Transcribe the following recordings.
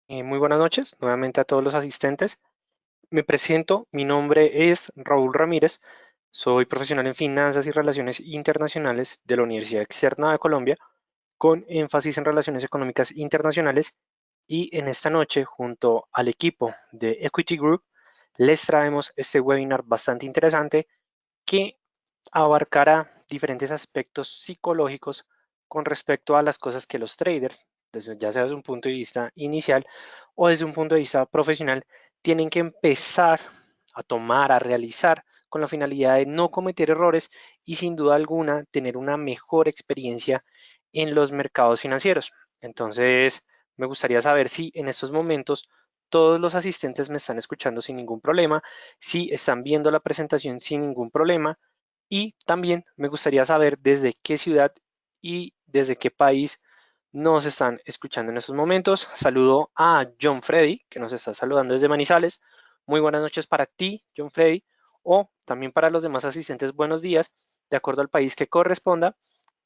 Muy buenas noches nuevamente a todos los asistentes. Me presento, mi nombre es Raúl Ramírez, soy profesional en finanzas y relaciones internacionales de la Universidad Externa de Colombia, con énfasis en relaciones económicas internacionales y en esta noche, junto al equipo de Equity Group, les traemos este webinar bastante interesante que abarcará diferentes aspectos psicológicos con respecto a las cosas que los traders, ya sea desde un punto de vista inicial o desde un punto de vista profesional, tienen que empezar a tomar, a realizar con la finalidad de no cometer errores y sin duda alguna tener una mejor experiencia en los mercados financieros. Entonces, me gustaría saber si en estos momentos todos los asistentes me están escuchando sin ningún problema, si están viendo la presentación sin ningún problema y también me gustaría saber desde qué ciudad y desde qué país nos están escuchando en estos momentos. Saludo a John Freddy, que nos está saludando desde Manizales. Muy buenas noches para ti, John Freddy, o también para los demás asistentes, buenos días, de acuerdo al país que corresponda.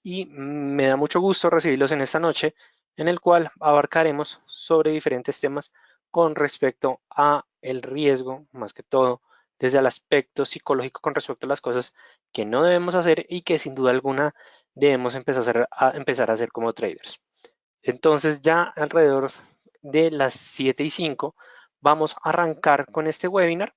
Y me da mucho gusto recibirlos en esta noche, en el cual abarcaremos sobre diferentes temas con respecto a el riesgo, más que todo, desde el aspecto psicológico con respecto a las cosas que no debemos hacer y que sin duda alguna debemos empezar a hacer como traders. Entonces ya alrededor de las 7:05 vamos a arrancar con este webinar.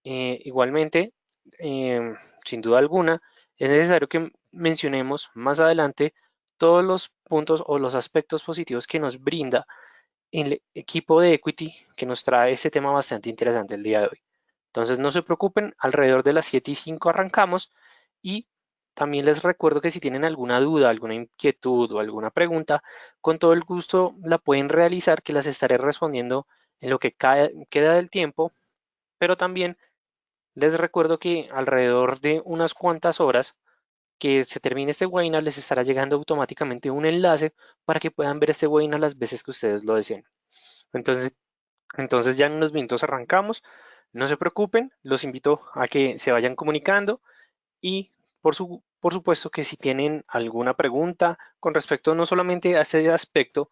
Igualmente, eh, sin duda alguna, es necesario que mencionemos más adelante todos los puntos o los aspectos positivos que nos brinda el equipo de Equity que nos trae este tema bastante interesante el día de hoy. Entonces no se preocupen, alrededor de las 7:05 arrancamos y también les recuerdo que si tienen alguna duda, alguna inquietud o alguna pregunta, con todo el gusto la pueden realizar, que las estaré respondiendo en lo que queda del tiempo, pero también les recuerdo que alrededor de unas cuantas horas que se termine este webinar les estará llegando automáticamente un enlace para que puedan ver este webinar las veces que ustedes lo deseen. Entonces, entonces ya en unos minutos arrancamos. No se preocupen, los invito a que se vayan comunicando y por supuesto que si tienen alguna pregunta con respecto no solamente a este aspecto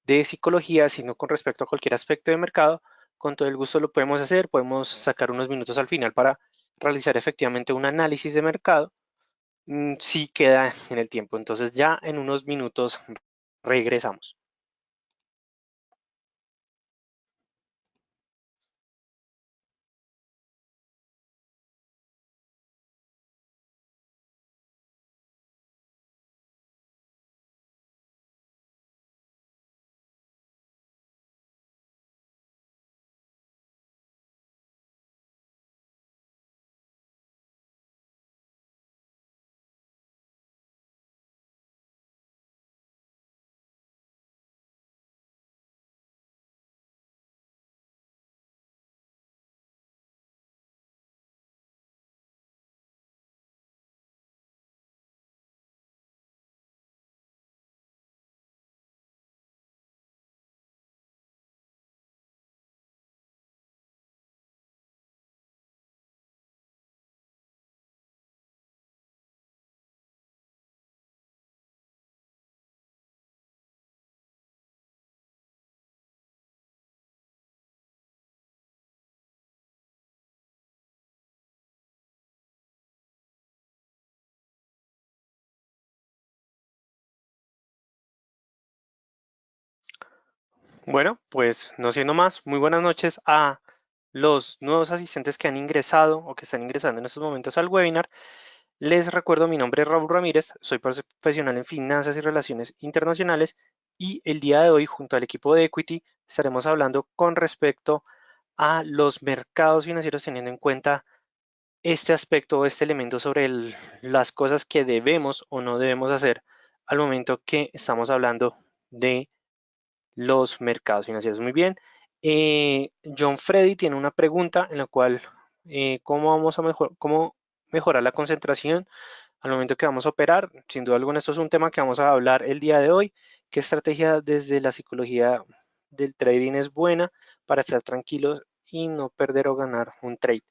de psicología, sino con respecto a cualquier aspecto de mercado, con todo el gusto lo podemos hacer. Podemos sacar unos minutos al final para realizar efectivamente un análisis de mercado, si queda en el tiempo. Entonces ya en unos minutos regresamos. Bueno, pues no siendo más, muy buenas noches a los nuevos asistentes que han ingresado o que están ingresando en estos momentos al webinar. Les recuerdo, mi nombre es Raúl Ramírez, soy profesional en finanzas y relaciones internacionales y el día de hoy junto al equipo de Equity estaremos hablando con respecto a los mercados financieros teniendo en cuenta este aspecto o este elemento sobre las cosas que debemos o no debemos hacer al momento que estamos hablando de los mercados financieros. Muy bien. John Freddy tiene una pregunta en la cual, ¿cómo mejorar la concentración al momento que vamos a operar? Sin duda alguna, esto es un tema que vamos a hablar el día de hoy. ¿Qué estrategia desde la psicología del trading es buena para estar tranquilos y no perder o ganar un trade?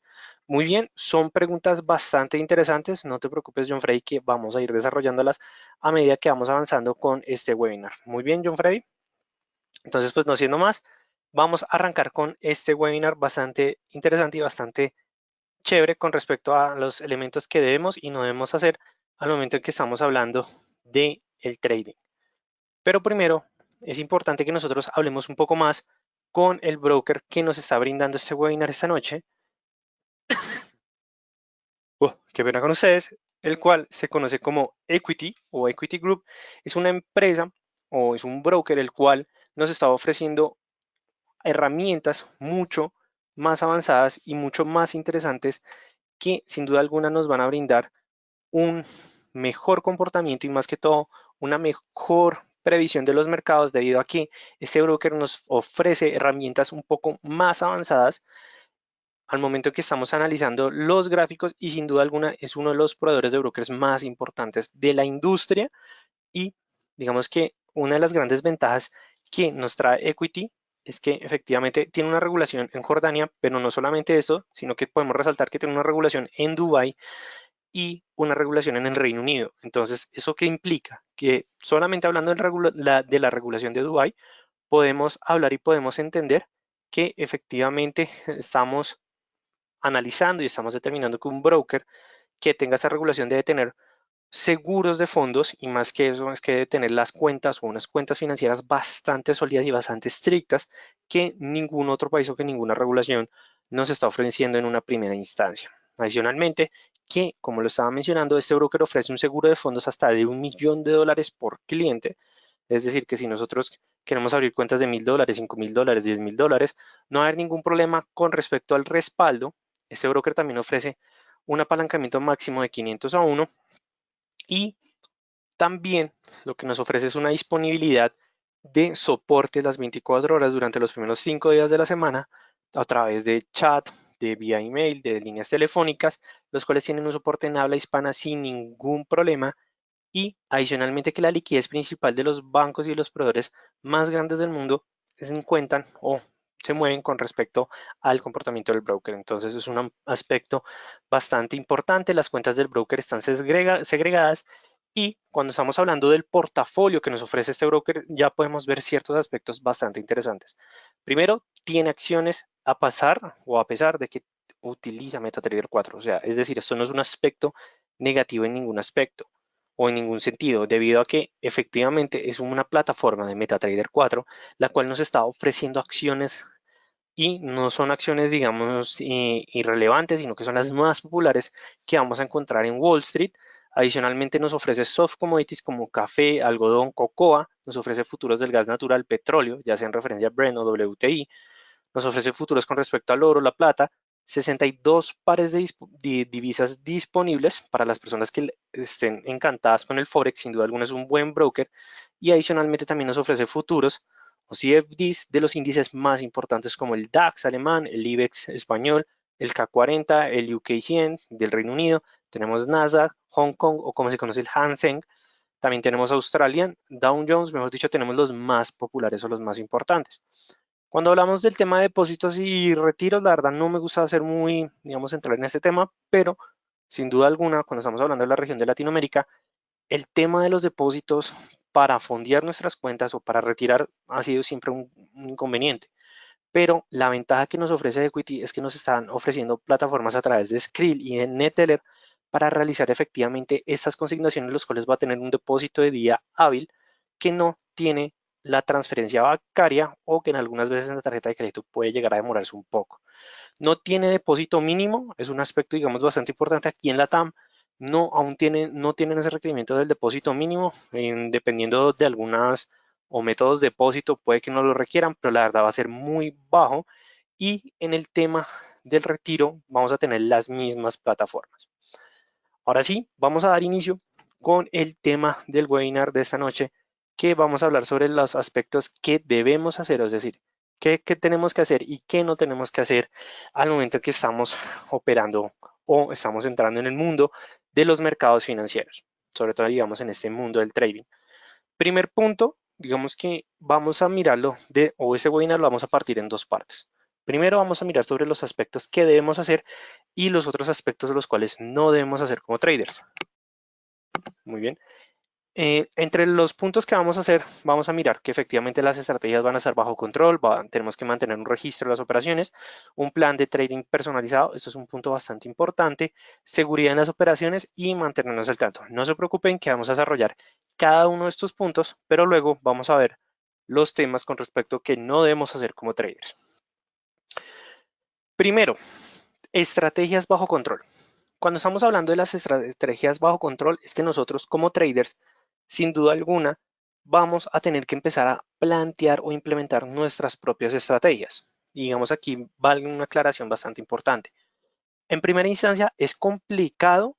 Muy bien, son preguntas bastante interesantes. No te preocupes, John Freddy, que vamos a ir desarrollándolas a medida que vamos avanzando con este webinar. Muy bien, John Freddy. Entonces, pues no siendo más, vamos a arrancar con este webinar bastante interesante y bastante chévere con respecto a los elementos que debemos y no debemos hacer al momento en que estamos hablando de el trading. Pero primero es importante que nosotros hablemos un poco más con el broker que nos está brindando este webinar esta noche. Qué pena con ustedes, el cual se conoce como Equity o Equity Group. Es una empresa o es un broker el cual nos está ofreciendo herramientas mucho más avanzadas y mucho más interesantes que sin duda alguna nos van a brindar un mejor comportamiento y más que todo una mejor previsión de los mercados debido a que este broker nos ofrece herramientas un poco más avanzadas al momento que estamos analizando los gráficos y sin duda alguna es uno de los proveedores de brokers más importantes de la industria y digamos que una de las grandes ventajas que nos trae Equity es que efectivamente tiene una regulación en Jordania, pero no solamente eso, sino que podemos resaltar que tiene una regulación en Dubái y una regulación en el Reino Unido. Entonces, ¿eso qué implica? Que solamente hablando de la regulación de Dubái, podemos hablar y podemos entender que efectivamente estamos analizando y estamos determinando que un broker que tenga esa regulación debe tener seguros de fondos y más que eso es que debe tener las cuentas o unas cuentas financieras bastante sólidas y bastante estrictas que ningún otro país o que ninguna regulación nos está ofreciendo en una primera instancia. Adicionalmente, que como lo estaba mencionando, este broker ofrece un seguro de fondos hasta de $1.000.000 por cliente. Es decir, que si nosotros queremos abrir cuentas de $1.000, $5.000, $10.000, no va a haber ningún problema con respecto al respaldo. Este broker también ofrece un apalancamiento máximo de 500 a 1 y también lo que nos ofrece es una disponibilidad de soporte las 24 horas durante los primeros 5 días de la semana a través de chat, de vía email, de líneas telefónicas, los cuales tienen un soporte en habla hispana sin ningún problema y adicionalmente que la liquidez principal de los bancos y los proveedores más grandes del mundo se encuentran o se mueven con respecto al comportamiento del broker. Entonces es un aspecto bastante importante. Las cuentas del broker están segregadas y cuando estamos hablando del portafolio que nos ofrece este broker ya podemos ver ciertos aspectos bastante interesantes. Primero, tiene acciones a pasar o a pesar de que utiliza MetaTrader 4. O sea, es decir, esto no es un aspecto negativo en ningún aspecto o en ningún sentido, debido a que efectivamente es una plataforma de MetaTrader 4, la cual nos está ofreciendo acciones y no son acciones, digamos, irrelevantes, sino que son las más populares que vamos a encontrar en Wall Street. Adicionalmente nos ofrece soft commodities como café, algodón, cocoa, nos ofrece futuros del gas natural, petróleo, ya sea en referencia a Brent o WTI, nos ofrece futuros con respecto al oro, la plata, 62 pares de divisas disponibles para las personas que estén encantadas con el Forex, sin duda alguna es un buen broker y adicionalmente también nos ofrece futuros o CFDs de los índices más importantes como el DAX alemán, el IBEX español, el K40, el UK 100 del Reino Unido, tenemos Nasdaq, Hong Kong o como se conoce el Hang Seng, también tenemos Australian, Dow Jones, mejor dicho, tenemos los más populares o los más importantes. Cuando hablamos del tema de depósitos y retiros, la verdad no me gusta hacer muy, digamos, entrar en este tema, pero sin duda alguna, cuando estamos hablando de la región de Latinoamérica, el tema de los depósitos para fondear nuestras cuentas o para retirar ha sido siempre un inconveniente. Pero la ventaja que nos ofrece Equity es que nos están ofreciendo plataformas a través de Skrill y de Neteller para realizar efectivamente estas consignaciones, los cuales va a tener un depósito de día hábil que no tiene la transferencia bancaria o que en algunas veces en la tarjeta de crédito puede llegar a demorarse un poco. No tiene depósito mínimo, es un aspecto, digamos, bastante importante aquí en la TAM. No tienen ese requerimiento del depósito mínimo, dependiendo de algunas o métodos de depósito, puede que no lo requieran, pero la verdad va a ser muy bajo. Y en el tema del retiro, vamos a tener las mismas plataformas. Ahora sí, vamos a dar inicio con el tema del webinar de esta noche, que vamos a hablar sobre los aspectos que debemos hacer, es decir, qué tenemos que hacer y qué no tenemos que hacer al momento que estamos operando o estamos entrando en el mundo de los mercados financieros, sobre todo, digamos, en este mundo del trading. Primer punto, digamos que vamos a mirarlo o ese webinar lo vamos a partir en dos partes. Primero vamos a mirar sobre los aspectos que debemos hacer y los otros aspectos de los cuales no debemos hacer como traders. Muy bien. Entre los puntos que vamos a hacer, vamos a mirar que efectivamente las estrategias van a estar bajo control, tenemos que mantener un registro de las operaciones, un plan de trading personalizado, esto es un punto bastante importante, seguridad en las operaciones y mantenernos al tanto. No se preocupen que vamos a desarrollar cada uno de estos puntos, pero luego vamos a ver los temas con respecto que no debemos hacer como traders. Primero, estrategias bajo control. Cuando estamos hablando de las estrategias bajo control, es que nosotros como traders, sin duda alguna, vamos a tener que empezar a plantear o implementar nuestras propias estrategias. Y digamos aquí vale una aclaración bastante importante. En primera instancia, es complicado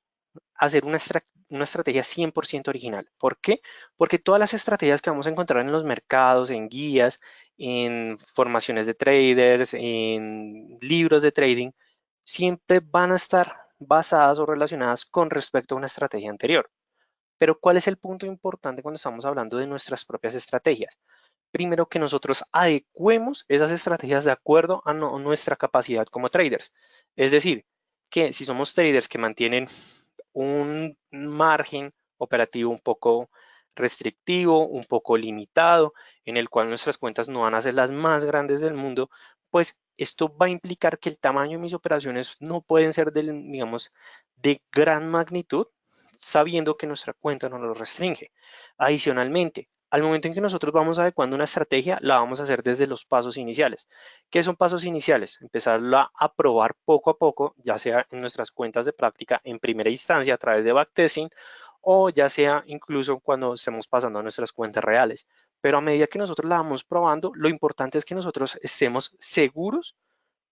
hacer una estrategia 100% original. ¿Por qué? Porque todas las estrategias que vamos a encontrar en los mercados, en guías, en formaciones de traders, en libros de trading, siempre van a estar basadas o relacionadas con respecto a una estrategia anterior. Pero ¿cuál es el punto importante cuando estamos hablando de nuestras propias estrategias? Primero, que nosotros adecuemos esas estrategias de acuerdo a nuestra capacidad como traders. Es decir, que si somos traders que mantienen un margen operativo un poco restrictivo, un poco limitado, en el cual nuestras cuentas no van a ser las más grandes del mundo, pues esto va a implicar que el tamaño de mis operaciones no pueden ser digamos, de gran magnitud, sabiendo que nuestra cuenta no lo restringe. Adicionalmente, al momento en que nosotros vamos adecuando una estrategia, la vamos a hacer desde los pasos iniciales. ¿Qué son pasos iniciales? Empezarla a probar poco a poco, ya sea en nuestras cuentas de práctica en primera instancia a través de backtesting o ya sea incluso cuando estemos pasando a nuestras cuentas reales. Pero a medida que nosotros la vamos probando, lo importante es que nosotros estemos seguros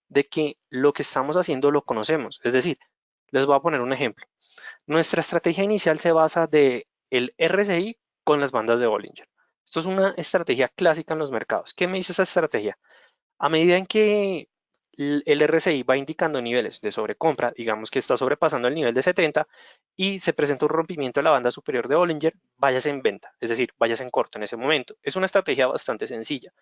de que lo que estamos haciendo lo conocemos. Es decir, les voy a poner un ejemplo. Nuestra estrategia inicial se basa de el RSI con las bandas de Bollinger. Esto es una estrategia clásica en los mercados. ¿Qué me dice esa estrategia? A medida en que el RSI va indicando niveles de sobrecompra, digamos que está sobrepasando el nivel de 70 y se presenta un rompimiento de la banda superior de Bollinger, váyase en venta, es decir, váyase en corto en ese momento. Es una estrategia bastante sencilla.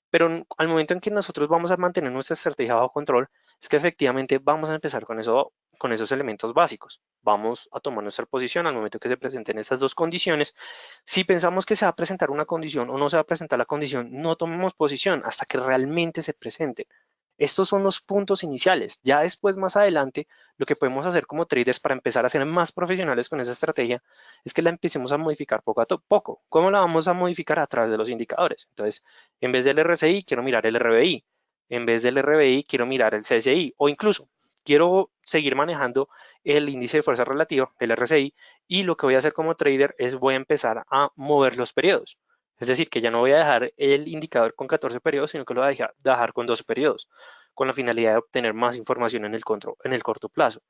Pero al momento en que nosotros vamos a mantener nuestra estrategia bajo control, es que efectivamente vamos a empezar con eso, con esos elementos básicos. Vamos a tomar nuestra posición al momento que se presenten estas dos condiciones. Si pensamos que se va a presentar una condición o no se va a presentar la condición, no tomemos posición hasta que realmente se presente. Estos son los puntos iniciales. Ya después, más adelante, lo que podemos hacer como traders para empezar a ser más profesionales con esa estrategia es que la empecemos a modificar poco a poco. ¿Cómo la vamos a modificar? A través de los indicadores. Entonces, en vez del RSI, quiero mirar el RBI. En vez del RBI, quiero mirar el CSI. O incluso, quiero seguir manejando el índice de fuerza relativa, el RSI, y lo que voy a hacer como trader es voy a empezar a mover los periodos. Es decir, que ya no voy a dejar el indicador con 14 periodos, sino que lo voy a dejar con 12 periodos, con la finalidad de obtener más información en el corto plazo.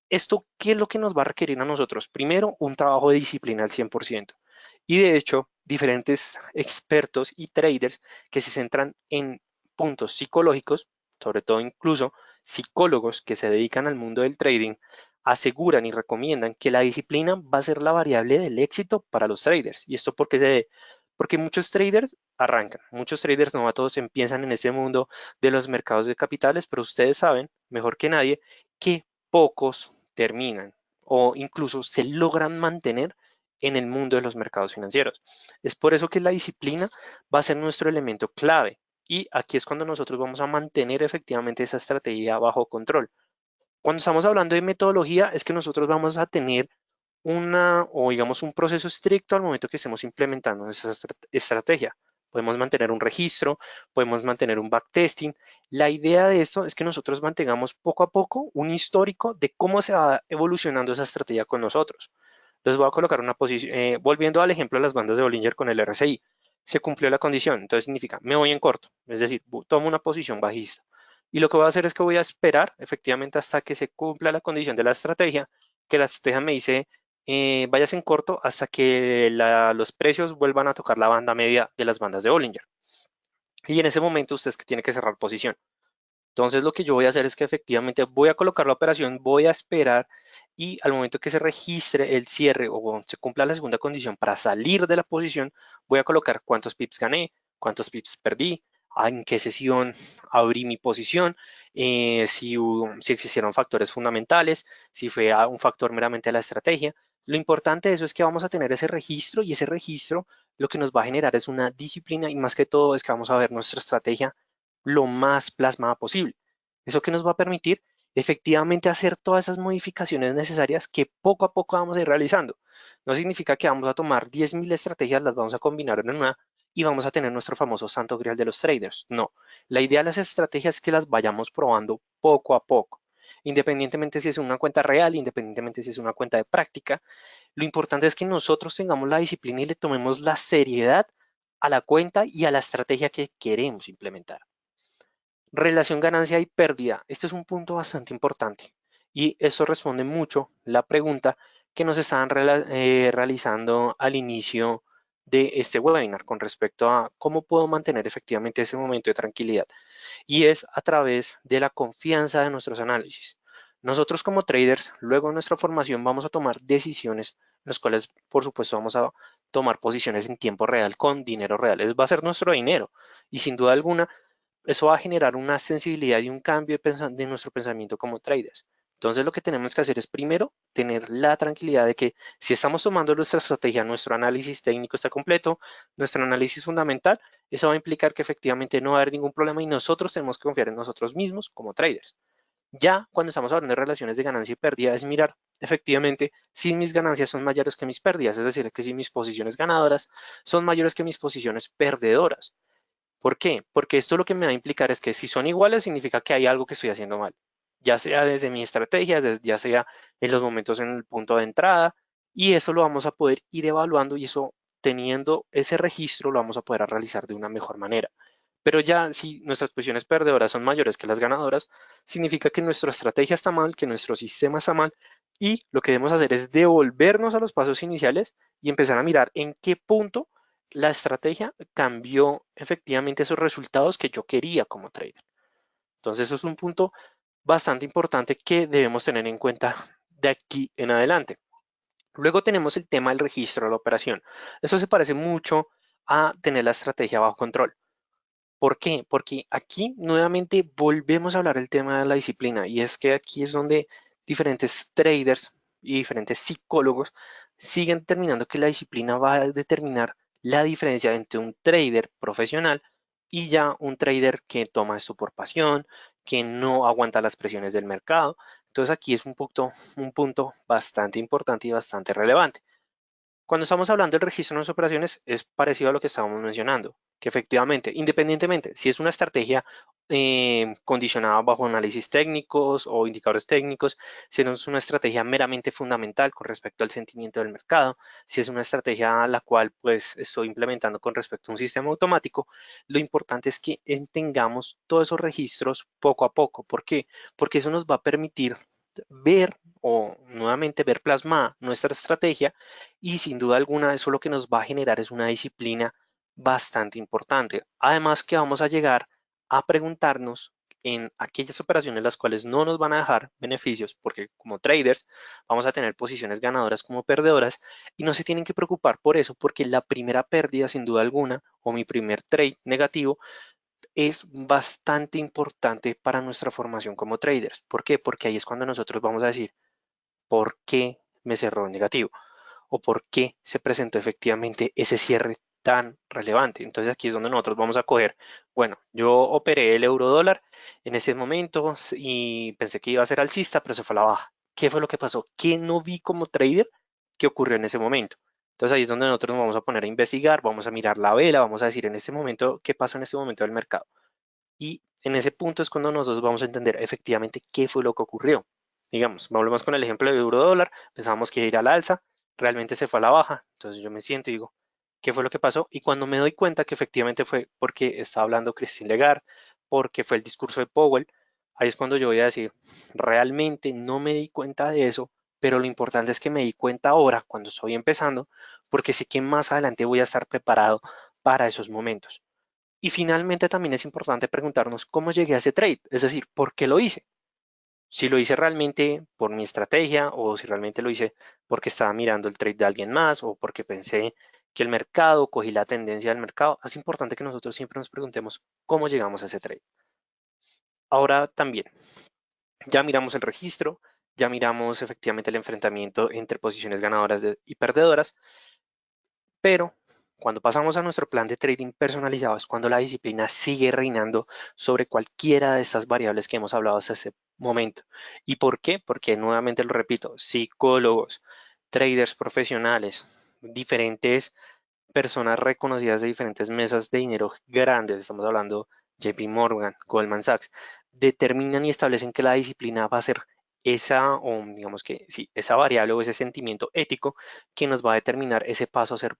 ¿Esto qué es lo que nos va a requerir a nosotros? Primero, un trabajo de disciplina al 100%. Y de hecho, diferentes expertos y traders que se centran en puntos psicológicos, sobre todo incluso psicólogos que se dedican al mundo del trading, aseguran y recomiendan que la disciplina va a ser la variable del éxito para los traders. ¿Y esto porque porque muchos traders arrancan, muchos traders novatos empiezan en este mundo de los mercados de capitales, pero ustedes saben, mejor que nadie, que pocos terminan o incluso se logran mantener en el mundo de los mercados financieros. Es por eso que la disciplina va a ser nuestro elemento clave y aquí es cuando nosotros vamos a mantener efectivamente esa estrategia bajo control. Cuando estamos hablando de metodología es que nosotros vamos a tener una o digamos un proceso estricto al momento que estemos implementando esa estrategia. Podemos mantener un registro, podemos mantener un backtesting. La idea de esto es que nosotros mantengamos poco a poco un histórico de cómo se va evolucionando esa estrategia con nosotros. Les voy a colocar una posición, volviendo al ejemplo de las bandas de Bollinger con el RSI. Se cumplió la condición, entonces significa me voy en corto, es decir, tomo una posición bajista. Y lo que voy a hacer es que voy a esperar efectivamente hasta que se cumpla la condición de la estrategia, que la estrategia me dice vayas en corto hasta que los precios vuelvan a tocar la banda media de las bandas de Bollinger. Y en ese momento usted es que tiene que cerrar posición. Entonces lo que yo voy a hacer es que efectivamente voy a colocar la operación, voy a esperar y al momento que se registre el cierre o se cumpla la segunda condición para salir de la posición, voy a colocar cuántos pips gané, cuántos pips perdí, en qué sesión abrí mi posición, si existieron factores fundamentales, si fue un factor meramente de la estrategia. Lo importante de eso es que vamos a tener ese registro y ese registro lo que nos va a generar es una disciplina y más que todo es que vamos a ver nuestra estrategia lo más plasmada posible. Eso que nos va a permitir efectivamente hacer todas esas modificaciones necesarias que poco a poco vamos a ir realizando. No significa que vamos a tomar 10.000 estrategias, las vamos a combinar en una y vamos a tener nuestro famoso santo grial de los traders. No, la idea de las estrategias es que las vayamos probando poco a poco. Independientemente si es una cuenta real, independientemente si es una cuenta de práctica, lo importante es que nosotros tengamos la disciplina y le tomemos la seriedad a la cuenta y a la estrategia que queremos implementar. Relación ganancia y pérdida. Este es un punto bastante importante y esto responde mucho la pregunta que nos estaban realizando al inicio de este webinar con respecto a cómo puedo mantener efectivamente ese momento de tranquilidad y es a través de la confianza de nuestros análisis. Nosotros como traders, luego en nuestra formación vamos a tomar decisiones, en las cuales por supuesto vamos a tomar posiciones en tiempo real con dinero real. Va a ser nuestro dinero y sin duda alguna eso va a generar una sensibilidad y un cambio de nuestro pensamiento como traders. Entonces lo que tenemos que hacer es primero tener la tranquilidad de que si estamos tomando nuestra estrategia, nuestro análisis técnico está completo, nuestro análisis fundamental, eso va a implicar que efectivamente no va a haber ningún problema y nosotros tenemos que confiar en nosotros mismos como traders. Ya cuando estamos hablando de relaciones de ganancia y pérdida es mirar efectivamente si mis ganancias son mayores que mis pérdidas, es decir, que si mis posiciones ganadoras son mayores que mis posiciones perdedoras. ¿Por qué? Porque esto lo que me va a implicar es que si son iguales significa que hay algo que estoy haciendo mal, ya sea desde mi estrategia, ya sea en los momentos en el punto de entrada, y eso lo vamos a poder ir evaluando y eso teniendo ese registro lo vamos a poder realizar de una mejor manera. Pero ya si nuestras posiciones perdedoras son mayores que las ganadoras, significa que nuestra estrategia está mal, que nuestro sistema está mal y lo que debemos hacer es devolvernos a los pasos iniciales y empezar a mirar en qué punto la estrategia cambió efectivamente esos resultados que yo quería como trader. Entonces, eso es un punto bastante importante que debemos tener en cuenta de aquí en adelante. Luego tenemos el tema del registro de la operación. Eso se parece mucho a tener la estrategia bajo control. ¿Por qué? Porque aquí nuevamente volvemos a hablar del tema de la disciplina y es que aquí es donde diferentes traders y diferentes psicólogos siguen determinando que la disciplina va a determinar la diferencia entre un trader profesional y ya un trader que toma esto por pasión, que no aguanta las presiones del mercado. Entonces aquí es un punto bastante importante y bastante relevante. Cuando estamos hablando del registro de las operaciones, es parecido a lo que estábamos mencionando, que efectivamente, independientemente, si es una estrategia condicionada bajo análisis técnicos o indicadores técnicos, si no es una estrategia meramente fundamental con respecto al sentimiento del mercado, si es una estrategia a la cual pues estoy implementando con respecto a un sistema automático, lo importante es que tengamos todos esos registros poco a poco. ¿Por qué? Porque eso nos va a permitir ver o nuevamente ver plasmada nuestra estrategia y sin duda alguna eso lo que nos va a generar es una disciplina bastante importante. Además que vamos a llegar a preguntarnos en aquellas operaciones las cuales no nos van a dejar beneficios, porque como traders vamos a tener posiciones ganadoras como perdedoras y no se tienen que preocupar por eso, porque la primera pérdida sin duda alguna o mi primer trade negativo es bastante importante para nuestra formación como traders. ¿Por qué? Porque ahí es cuando nosotros vamos a decir, ¿por qué me cerró en negativo? ¿O por qué se presentó efectivamente ese cierre tan relevante? Entonces aquí es donde nosotros vamos a coger, bueno, yo operé el euro dólar en ese momento y pensé que iba a ser alcista, pero se fue a la baja. ¿Qué fue lo que pasó? ¿Qué no vi como trader que ocurrió en ese momento? Entonces ahí es donde nosotros nos vamos a poner a investigar, vamos a mirar la vela, vamos a decir en este momento qué pasó en este momento del mercado. Y en ese punto es cuando nosotros vamos a entender efectivamente qué fue lo que ocurrió. Digamos, volvemos con el ejemplo de euro dólar, pensábamos que iba a ir a la alza, realmente se fue a la baja, entonces yo me siento y digo, ¿qué fue lo que pasó? Y cuando me doy cuenta que efectivamente fue porque estaba hablando Christine Lagarde, porque fue el discurso de Powell, ahí es cuando yo voy a decir, realmente no me di cuenta de eso, pero lo importante es que me di cuenta ahora, cuando estoy empezando, porque sé que más adelante voy a estar preparado para esos momentos. Y finalmente también es importante preguntarnos cómo llegué a ese trade, es decir, ¿por qué lo hice? Si lo hice realmente por mi estrategia o si realmente lo hice porque estaba mirando el trade de alguien más o porque pensé que el mercado, cogí la tendencia del mercado. Es importante que nosotros siempre nos preguntemos cómo llegamos a ese trade. Ahora también, ya miramos el registro, ya miramos efectivamente el enfrentamiento entre posiciones ganadoras y perdedoras, pero cuando pasamos a nuestro plan de trading personalizado es cuando la disciplina sigue reinando sobre cualquiera de estas variables que hemos hablado hasta ese momento. ¿Y por qué? Porque nuevamente lo repito, psicólogos, traders profesionales, diferentes personas reconocidas de diferentes mesas de dinero grandes, estamos hablando JP Morgan, Goldman Sachs, determinan y establecen que la disciplina va a ser esa, o digamos que sí, esa variable o ese sentimiento ético que nos va a determinar ese paso a ser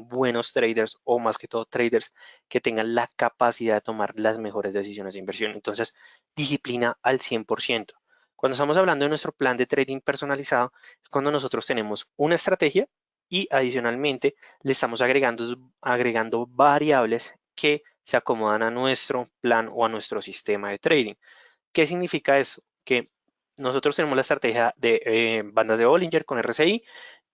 buenos traders o más que todo traders que tengan la capacidad de tomar las mejores decisiones de inversión. Entonces, disciplina al 100%. Cuando estamos hablando de nuestro plan de trading personalizado, es cuando nosotros tenemos una estrategia y adicionalmente le estamos agregando variables que se acomodan a nuestro plan o a nuestro sistema de trading. ¿Qué significa eso? Que nosotros tenemos la estrategia de bandas de Bollinger con RSI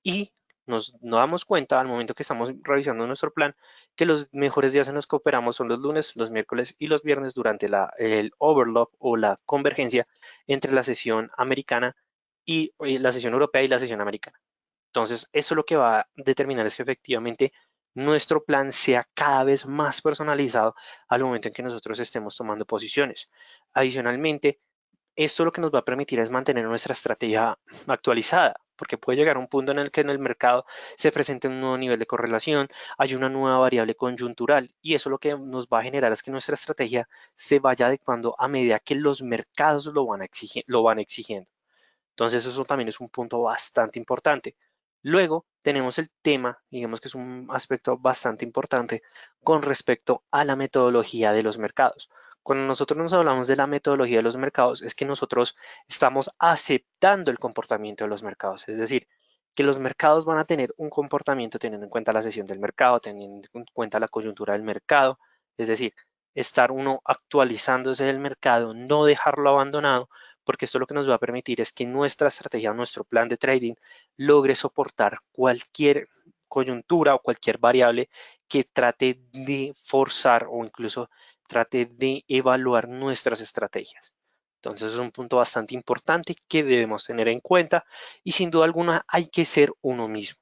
y nos damos cuenta al momento que estamos revisando nuestro plan que los mejores días en los que operamos son los lunes, los miércoles y los viernes durante el overlap o la convergencia entre la sesión americana y la sesión europea y la sesión americana. Entonces, eso lo que va a determinar es que efectivamente nuestro plan sea cada vez más personalizado al momento en que nosotros estemos tomando posiciones. Adicionalmente, esto lo que nos va a permitir es mantener nuestra estrategia actualizada, porque puede llegar a un punto en el que en el mercado se presente un nuevo nivel de correlación, hay una nueva variable conjuntural y eso lo que nos va a generar es que nuestra estrategia se vaya adecuando a medida que los mercados lo van exigiendo. Entonces eso también es un punto bastante importante. Luego tenemos el tema, digamos que es un aspecto bastante importante con respecto a la metodología de los mercados. Cuando nosotros nos hablamos de la metodología de los mercados, es que nosotros estamos aceptando el comportamiento de los mercados. Es decir, que los mercados van a tener un comportamiento teniendo en cuenta la sesión del mercado, teniendo en cuenta la coyuntura del mercado. Es decir, estar uno actualizándose del mercado, no dejarlo abandonado porque esto lo que nos va a permitir es que nuestra estrategia, nuestro plan de trading logre soportar cualquier coyuntura o cualquier variable que trate de forzar o incluso trate de evaluar nuestras estrategias. Entonces es un punto bastante importante que debemos tener en cuenta y sin duda alguna hay que ser uno mismo.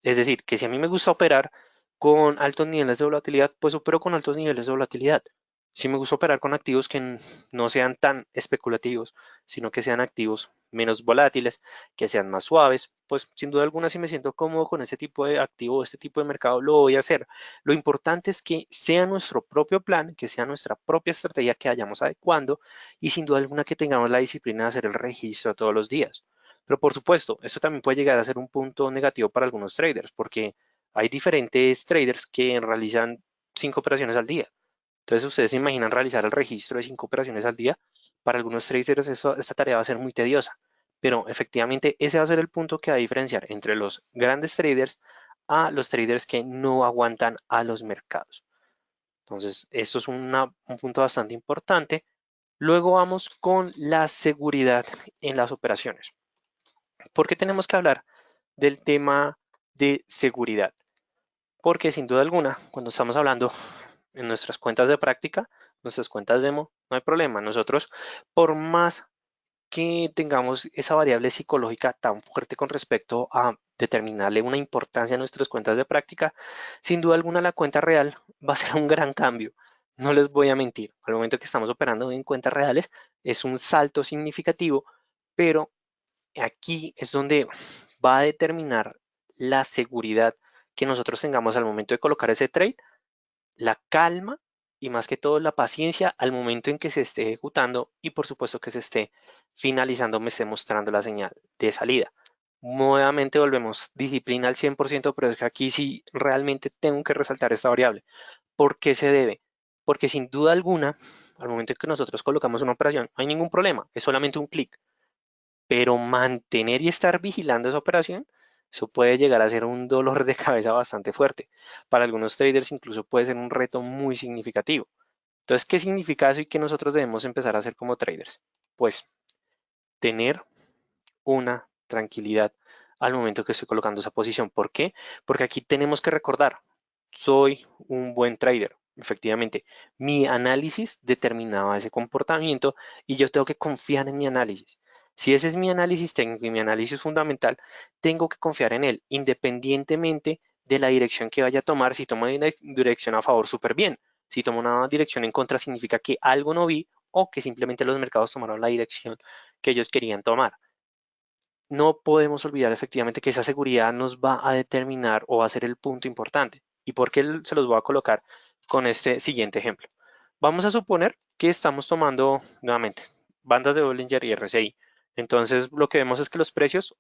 Es decir, que si a mí me gusta operar con altos niveles de volatilidad, pues opero con altos niveles de volatilidad. Si me gusta operar con activos que no sean tan especulativos, sino que sean activos menos volátiles, que sean más suaves, pues sin duda alguna si me siento cómodo con este tipo de activo, este tipo de mercado, lo voy a hacer. Lo importante es que sea nuestro propio plan, que sea nuestra propia estrategia que vayamos adecuando y sin duda alguna que tengamos la disciplina de hacer el registro todos los días. Pero por supuesto, esto también puede llegar a ser un punto negativo para algunos traders, porque hay diferentes traders que realizan 5 operaciones al día. Entonces, ustedes se imaginan realizar el registro de 5 operaciones al día. Para algunos traders esta tarea va a ser muy tediosa, pero efectivamente ese va a ser el punto que va a diferenciar entre los grandes traders a los traders que no aguantan a los mercados. Entonces, esto es un punto bastante importante. Luego vamos con la seguridad en las operaciones. ¿Por qué tenemos que hablar del tema de seguridad? Porque sin duda alguna, cuando estamos hablando en nuestras cuentas de práctica, nuestras cuentas demo, no hay problema. Nosotros, por más que tengamos esa variable psicológica tan fuerte con respecto a determinarle una importancia a nuestras cuentas de práctica, sin duda alguna la cuenta real va a ser un gran cambio. No les voy a mentir, al momento que estamos operando en cuentas reales es un salto significativo, pero aquí es donde va a determinar la seguridad que nosotros tengamos al momento de colocar ese trade, la calma y más que todo la paciencia al momento en que se esté ejecutando y por supuesto que se esté finalizando, me esté mostrando la señal de salida. Nuevamente volvemos, disciplina al 100%, pero es que aquí sí realmente tengo que resaltar esta variable. ¿Por qué se debe? Porque sin duda alguna, al momento en que nosotros colocamos una operación, no hay ningún problema, es solamente un clic, pero mantener y estar vigilando esa operación, eso puede llegar a ser un dolor de cabeza bastante fuerte. Para algunos traders incluso puede ser un reto muy significativo. Entonces, ¿qué significa eso y qué nosotros debemos empezar a hacer como traders? Pues tener una tranquilidad al momento que estoy colocando esa posición. ¿Por qué? Porque aquí tenemos que recordar, soy un buen trader. Efectivamente, mi análisis determinaba ese comportamiento y yo tengo que confiar en mi análisis. Si ese es mi análisis técnico y mi análisis fundamental, tengo que confiar en él, independientemente de la dirección que vaya a tomar. Si tomo una dirección a favor, súper bien. Si tomo una dirección en contra, significa que algo no vi o que simplemente los mercados tomaron la dirección que ellos querían tomar. No podemos olvidar efectivamente que esa seguridad nos va a determinar o va a ser el punto importante. ¿Y por qué se los voy a colocar con este siguiente ejemplo? Vamos a suponer que estamos tomando nuevamente bandas de Bollinger y RSI. Entonces lo que vemos es que los precios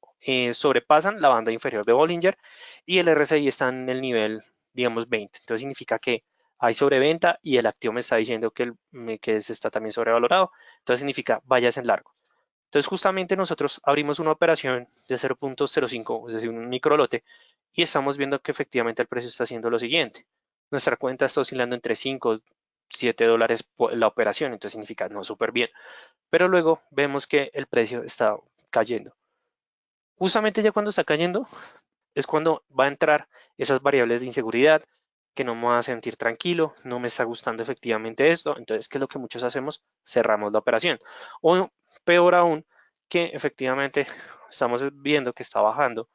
sobrepasan la banda inferior de Bollinger y el RSI está en el nivel, digamos, 20. Entonces significa que hay sobreventa y el activo me está diciendo que se está también sobrevalorado. Entonces significa vayas en largo. Entonces, justamente nosotros abrimos una operación de 0.05, es decir, un microlote, y estamos viendo que efectivamente el precio está haciendo lo siguiente. Nuestra cuenta está oscilando entre 5, 7 dólares por la operación, entonces significa no súper bien. Pero luego vemos que el precio está cayendo. Justamente ya cuando está cayendo es cuando va a entrar esas variables de inseguridad que no me va a sentir tranquilo, no me está gustando efectivamente esto, entonces, ¿qué es lo que muchos hacemos? Cerramos la operación. O peor aún, que efectivamente estamos viendo que está bajando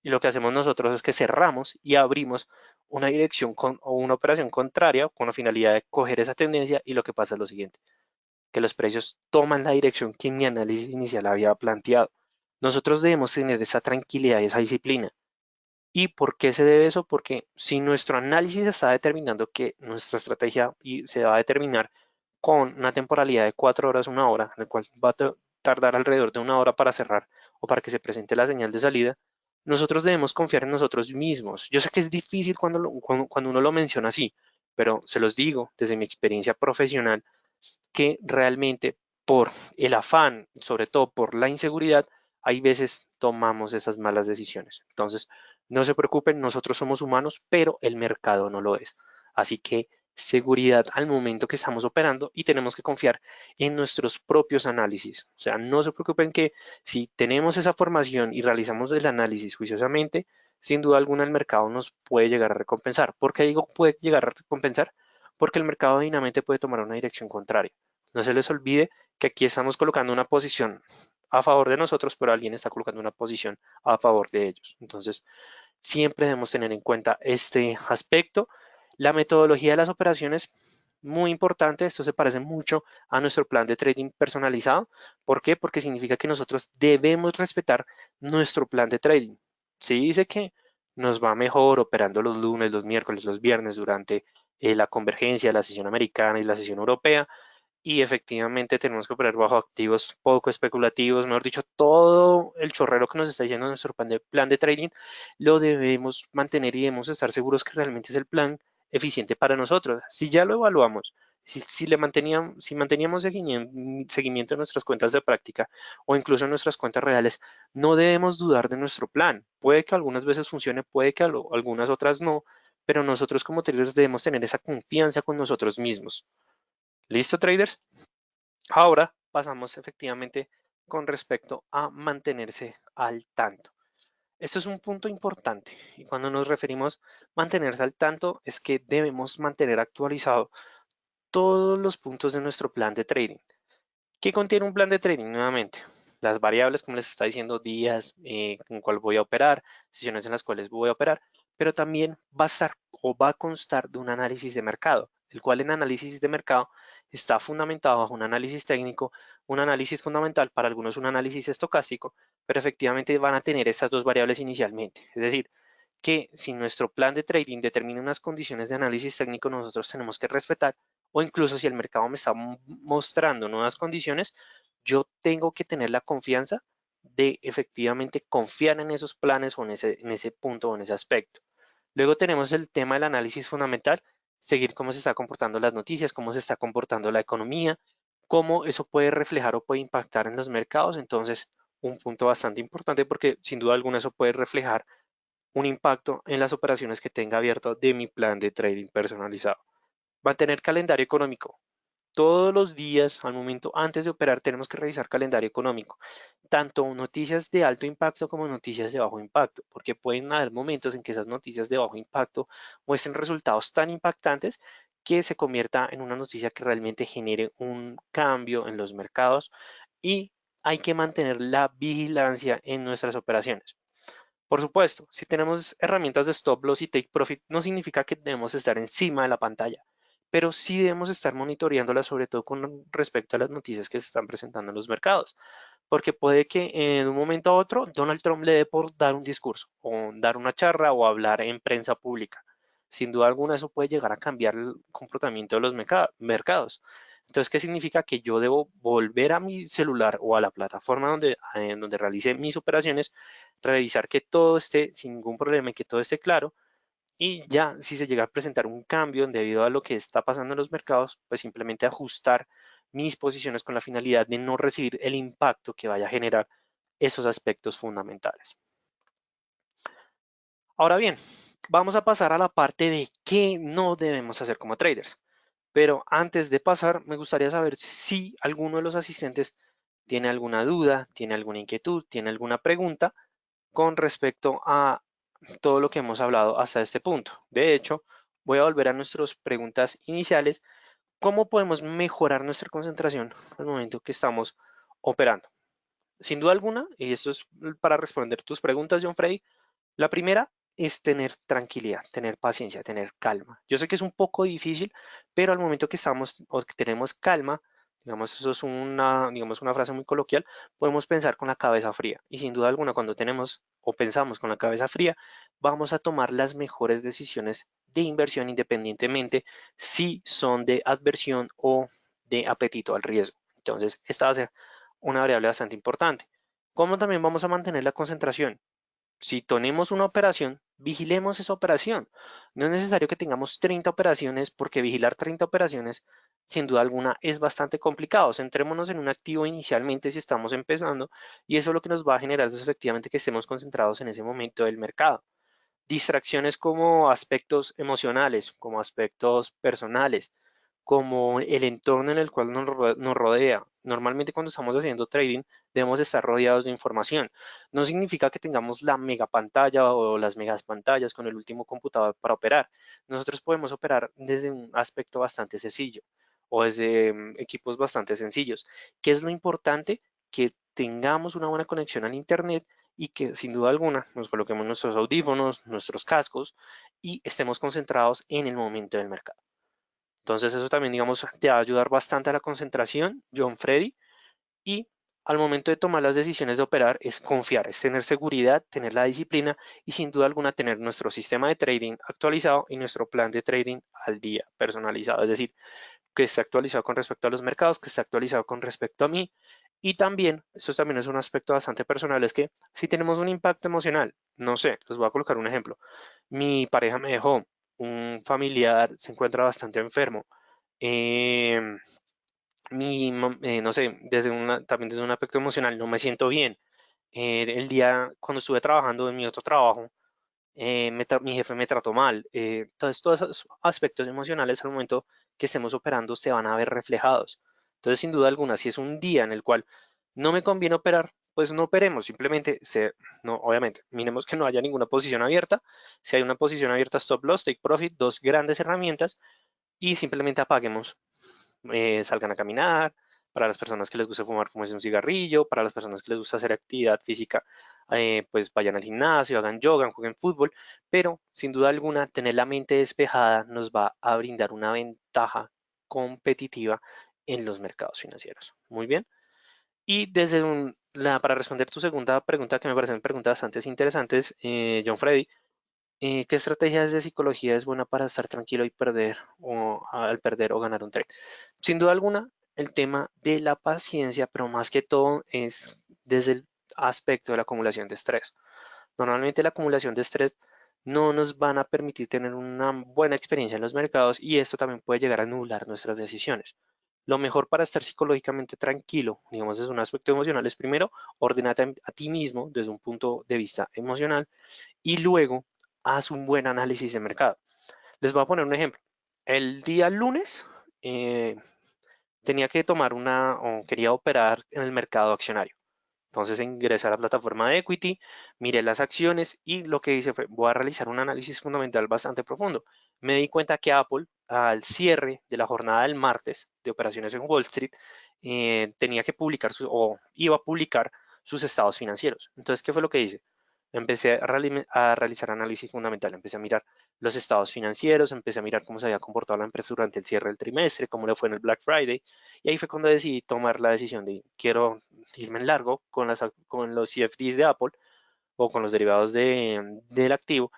y lo que hacemos nosotros es que cerramos y abrimos una dirección o una operación contraria con la finalidad de coger esa tendencia y lo que pasa es lo siguiente, que los precios toman la dirección que mi análisis inicial había planteado. Nosotros debemos tener esa tranquilidad y esa disciplina. ¿Y por qué se debe eso? Porque si nuestro análisis está determinando que nuestra estrategia se va a determinar con una temporalidad de 4 horas, 1 hora, en el cual va a tardar alrededor de 1 hora para cerrar o para que se presente la señal de salida, nosotros debemos confiar en nosotros mismos. Yo sé que es difícil cuando uno lo menciona así, pero se los digo desde mi experiencia profesional que realmente por el afán, sobre todo por la inseguridad, hay veces tomamos esas malas decisiones. Entonces, no se preocupen, nosotros somos humanos, pero el mercado no lo es. Así que seguridad al momento que estamos operando y tenemos que confiar en nuestros propios análisis. O sea, no se preocupen que si tenemos esa formación y realizamos el análisis juiciosamente, sin duda alguna el mercado nos puede llegar a recompensar. ¿Por qué digo puede llegar a recompensar? Porque el mercado divinamente puede tomar una dirección contraria. No se les olvide que aquí estamos colocando una posición a favor de nosotros, pero alguien está colocando una posición a favor de ellos. Entonces, siempre debemos tener en cuenta este aspecto. La metodología de las operaciones, muy importante, esto se parece mucho a nuestro plan de trading personalizado. ¿Por qué? Porque significa que nosotros debemos respetar nuestro plan de trading. Si dice que nos va mejor operando los lunes, los miércoles, los viernes durante la convergencia, la sesión americana y la sesión europea, y efectivamente tenemos que operar bajo activos poco especulativos, mejor dicho, todo el chorrero que nos está diciendo nuestro plan de trading lo debemos mantener y debemos estar seguros que realmente es el plan eficiente para nosotros. Si ya lo evaluamos, si manteníamos seguimiento en nuestras cuentas de práctica o incluso en nuestras cuentas reales, no debemos dudar de nuestro plan. Puede que algunas veces funcione, puede que algunas otras no, pero nosotros como traders debemos tener esa confianza con nosotros mismos. ¿Listo, traders? Ahora pasamos efectivamente con respecto a mantenerse al tanto. Esto es un punto importante y cuando nos referimos a mantenerse al tanto es que debemos mantener actualizado todos los puntos de nuestro plan de trading. ¿Qué contiene un plan de trading? Nuevamente, las variables, como les está diciendo, días con cuál voy a operar, sesiones en las cuales voy a operar, pero también va a estar o va a constar de un análisis de mercado, el cual en análisis de mercado está fundamentado bajo un análisis técnico, un análisis fundamental, para algunos un análisis estocástico, pero efectivamente van a tener estas dos variables inicialmente. Es decir, que si nuestro plan de trading determina unas condiciones de análisis técnico, nosotros tenemos que respetar, o incluso si el mercado me está mostrando nuevas condiciones, yo tengo que tener la confianza de efectivamente confiar en esos planes o en ese punto o en ese aspecto. Luego tenemos el tema del análisis fundamental, seguir cómo se está comportando las noticias, cómo se está comportando la economía, cómo eso puede reflejar o puede impactar en los mercados. Entonces, un punto bastante importante porque sin duda alguna eso puede reflejar un impacto en las operaciones que tenga abierto de mi plan de trading personalizado. Mantener calendario económico. Todos los días, al momento antes de operar, tenemos que revisar calendario económico, tanto noticias de alto impacto como noticias de bajo impacto, porque pueden haber momentos en que esas noticias de bajo impacto muestren resultados tan impactantes que se convierta en una noticia que realmente genere un cambio en los mercados y hay que mantener la vigilancia en nuestras operaciones. Por supuesto, si tenemos herramientas de stop loss y take profit, no significa que debemos estar encima de la pantalla, pero sí debemos estar monitoreándolas, sobre todo con respecto a las noticias que se están presentando en los mercados, porque puede que en un momento a otro Donald Trump le dé por dar un discurso o dar una charla o hablar en prensa pública. Sin duda alguna eso puede llegar a cambiar el comportamiento de los mercados. Entonces, ¿qué significa? Que yo debo volver a mi celular o a la plataforma donde realice mis operaciones, revisar que todo esté sin ningún problema y que todo esté claro. Y ya si se llega a presentar un cambio debido a lo que está pasando en los mercados, pues simplemente ajustar mis posiciones con la finalidad de no recibir el impacto que vaya a generar esos aspectos fundamentales. Ahora bien, vamos a pasar a la parte de qué no debemos hacer como traders. Pero antes de pasar, me gustaría saber si alguno de los asistentes tiene alguna duda, tiene alguna inquietud, tiene alguna pregunta con respecto a todo lo que hemos hablado hasta este punto. De hecho, voy a volver a nuestras preguntas iniciales. ¿Cómo podemos mejorar nuestra concentración al momento que estamos operando? Sin duda alguna, y esto es para responder tus preguntas, John Freddy, la primera es tener tranquilidad, tener paciencia, tener calma. Yo sé que es un poco difícil, pero al momento que estamos o que tenemos calma, digamos, eso es digamos, una frase muy coloquial, podemos pensar con la cabeza fría. Y sin duda alguna, cuando tenemos o pensamos con la cabeza fría, vamos a tomar las mejores decisiones de inversión independientemente si son de adversión o de apetito al riesgo. Entonces, esta va a ser una variable bastante importante. ¿Cómo también vamos a mantener la concentración? Si tenemos una operación, vigilemos esa operación. No es necesario que tengamos 30 operaciones, porque vigilar 30 operaciones, sin duda alguna, es bastante complicado. Centrémonos en un activo inicialmente si estamos empezando, y eso lo que nos va a generar es efectivamente que estemos concentrados en ese momento del mercado. Distracciones como aspectos emocionales, como aspectos personales, como el entorno en el cual nos rodea. Normalmente cuando estamos haciendo trading debemos estar rodeados de información. No significa que tengamos la mega pantalla o las megas pantallas con el último computador para operar. Nosotros podemos operar desde un aspecto bastante sencillo o desde equipos bastante sencillos. ¿Qué es lo importante? Que tengamos una buena conexión al Internet y que sin duda alguna nos coloquemos nuestros audífonos, nuestros cascos y estemos concentrados en el momento del mercado. Entonces eso también, digamos, te va a ayudar bastante a la concentración, John Freddy, y al momento de tomar las decisiones de operar es confiar, es tener seguridad, tener la disciplina y sin duda alguna tener nuestro sistema de trading actualizado y nuestro plan de trading al día, personalizado, es decir, que esté actualizado con respecto a los mercados, que esté actualizado con respecto a mí. Y también, esto también es un aspecto bastante personal, es que si tenemos un impacto emocional, no sé, les voy a colocar un ejemplo. Mi pareja me dejó, un familiar se encuentra bastante enfermo. eh, no sé, también desde un aspecto emocional, no me siento bien. El día cuando estuve trabajando en mi otro trabajo, mi jefe me trató mal. Entonces, todos esos aspectos emocionales al momento que estemos operando se van a ver reflejados. Entonces, sin duda alguna, si es un día en el cual no me conviene operar, pues no operemos, simplemente, no, obviamente, miremos que no haya ninguna posición abierta. Si hay una posición abierta, stop loss, take profit, dos grandes herramientas, y simplemente apaguemos, salgan a caminar. Para las personas que les gusta fumar, fumen un cigarrillo. Para las personas que les gusta hacer actividad física, pues vayan al gimnasio, hagan yoga, jueguen fútbol. Pero sin duda alguna, tener la mente despejada nos va a brindar una ventaja competitiva en los mercados financieros. Muy bien. Y para responder tu segunda pregunta, que me parecen preguntas bastante interesantes, John Freddy, ¿qué estrategias de psicología es buena para estar tranquilo y perder o al perder o ganar un trade? Sin duda alguna, el tema de la paciencia, pero más que todo es desde el aspecto de la acumulación de estrés. Normalmente la acumulación de estrés no nos van a permitir tener una buena experiencia en los mercados, y esto también puede llegar a anular nuestras decisiones. Lo mejor para estar psicológicamente tranquilo, digamos, desde un aspecto emocional, es primero ordenarte a ti mismo desde un punto de vista emocional, y luego haz un buen análisis de mercado. Les voy a poner un ejemplo. El día lunes eh, tenía que tomar o quería operar en el mercado accionario. Entonces ingresé a la plataforma de Equity, miré las acciones y lo que hice fue, voy a realizar un análisis fundamental bastante profundo. Me di cuenta que Apple, al cierre de la jornada del martes de operaciones en Wall Street, tenía que publicar o iba a publicar sus estados financieros. Entonces, ¿qué fue lo que hice? Empecé a realizar análisis fundamental, empecé a mirar los estados financieros, empecé a mirar cómo se había comportado la empresa durante el cierre del trimestre, cómo le fue en el Black Friday, y ahí fue cuando decidí tomar la decisión de quiero irme en largo con los CFDs de Apple o con los derivados del activo,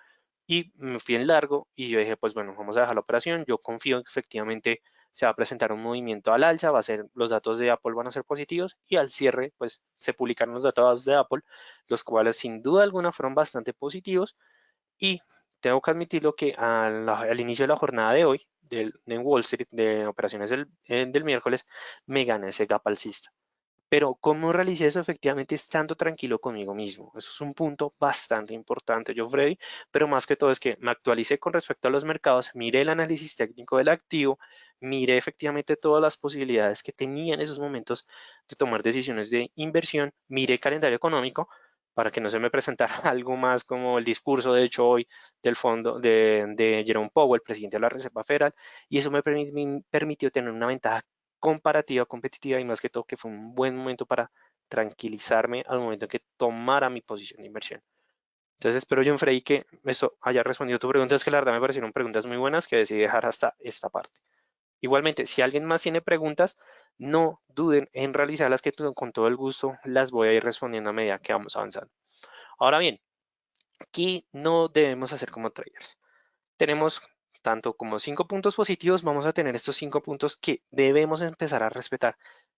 y me fui en largo y yo dije, pues bueno, vamos a dejar la operación, yo confío en que efectivamente se va a presentar un movimiento al alza, los datos de Apple van a ser positivos y al cierre pues se publicaron los datos de Apple, los cuales sin duda alguna fueron bastante positivos y tengo que admitirlo que al inicio de la jornada de hoy, de Wall Street, de operaciones del miércoles, me gana ese gap alcista. Pero ¿cómo realicé eso? Efectivamente estando tranquilo conmigo mismo. Eso es un punto bastante importante, yo, Freddy, pero más que todo es que me actualicé con respecto a los mercados, miré el análisis técnico del activo, miré efectivamente todas las posibilidades que tenía en esos momentos de tomar decisiones de inversión, miré calendario económico para que no se me presentara algo más como el discurso, de hecho, hoy del fondo de Jerome Powell, presidente de la Reserva Federal, y eso me permitió tener una ventaja comparativa, competitiva y más que todo que fue un buen momento para tranquilizarme al momento en que tomara mi posición de inversión. Entonces espero, John Frey, que esto haya respondido a tu pregunta. Es que la verdad me parecieron preguntas muy buenas que decidí dejar hasta esta parte. Igualmente, si alguien más tiene preguntas, no duden en realizarlas, que con todo el gusto las voy a ir respondiendo a medida que vamos avanzando. Ahora bien, aquí no debemos hacer como traders. Tenemos tanto como 5 puntos positivos, vamos a tener estos 5 puntos que debemos empezar a respetar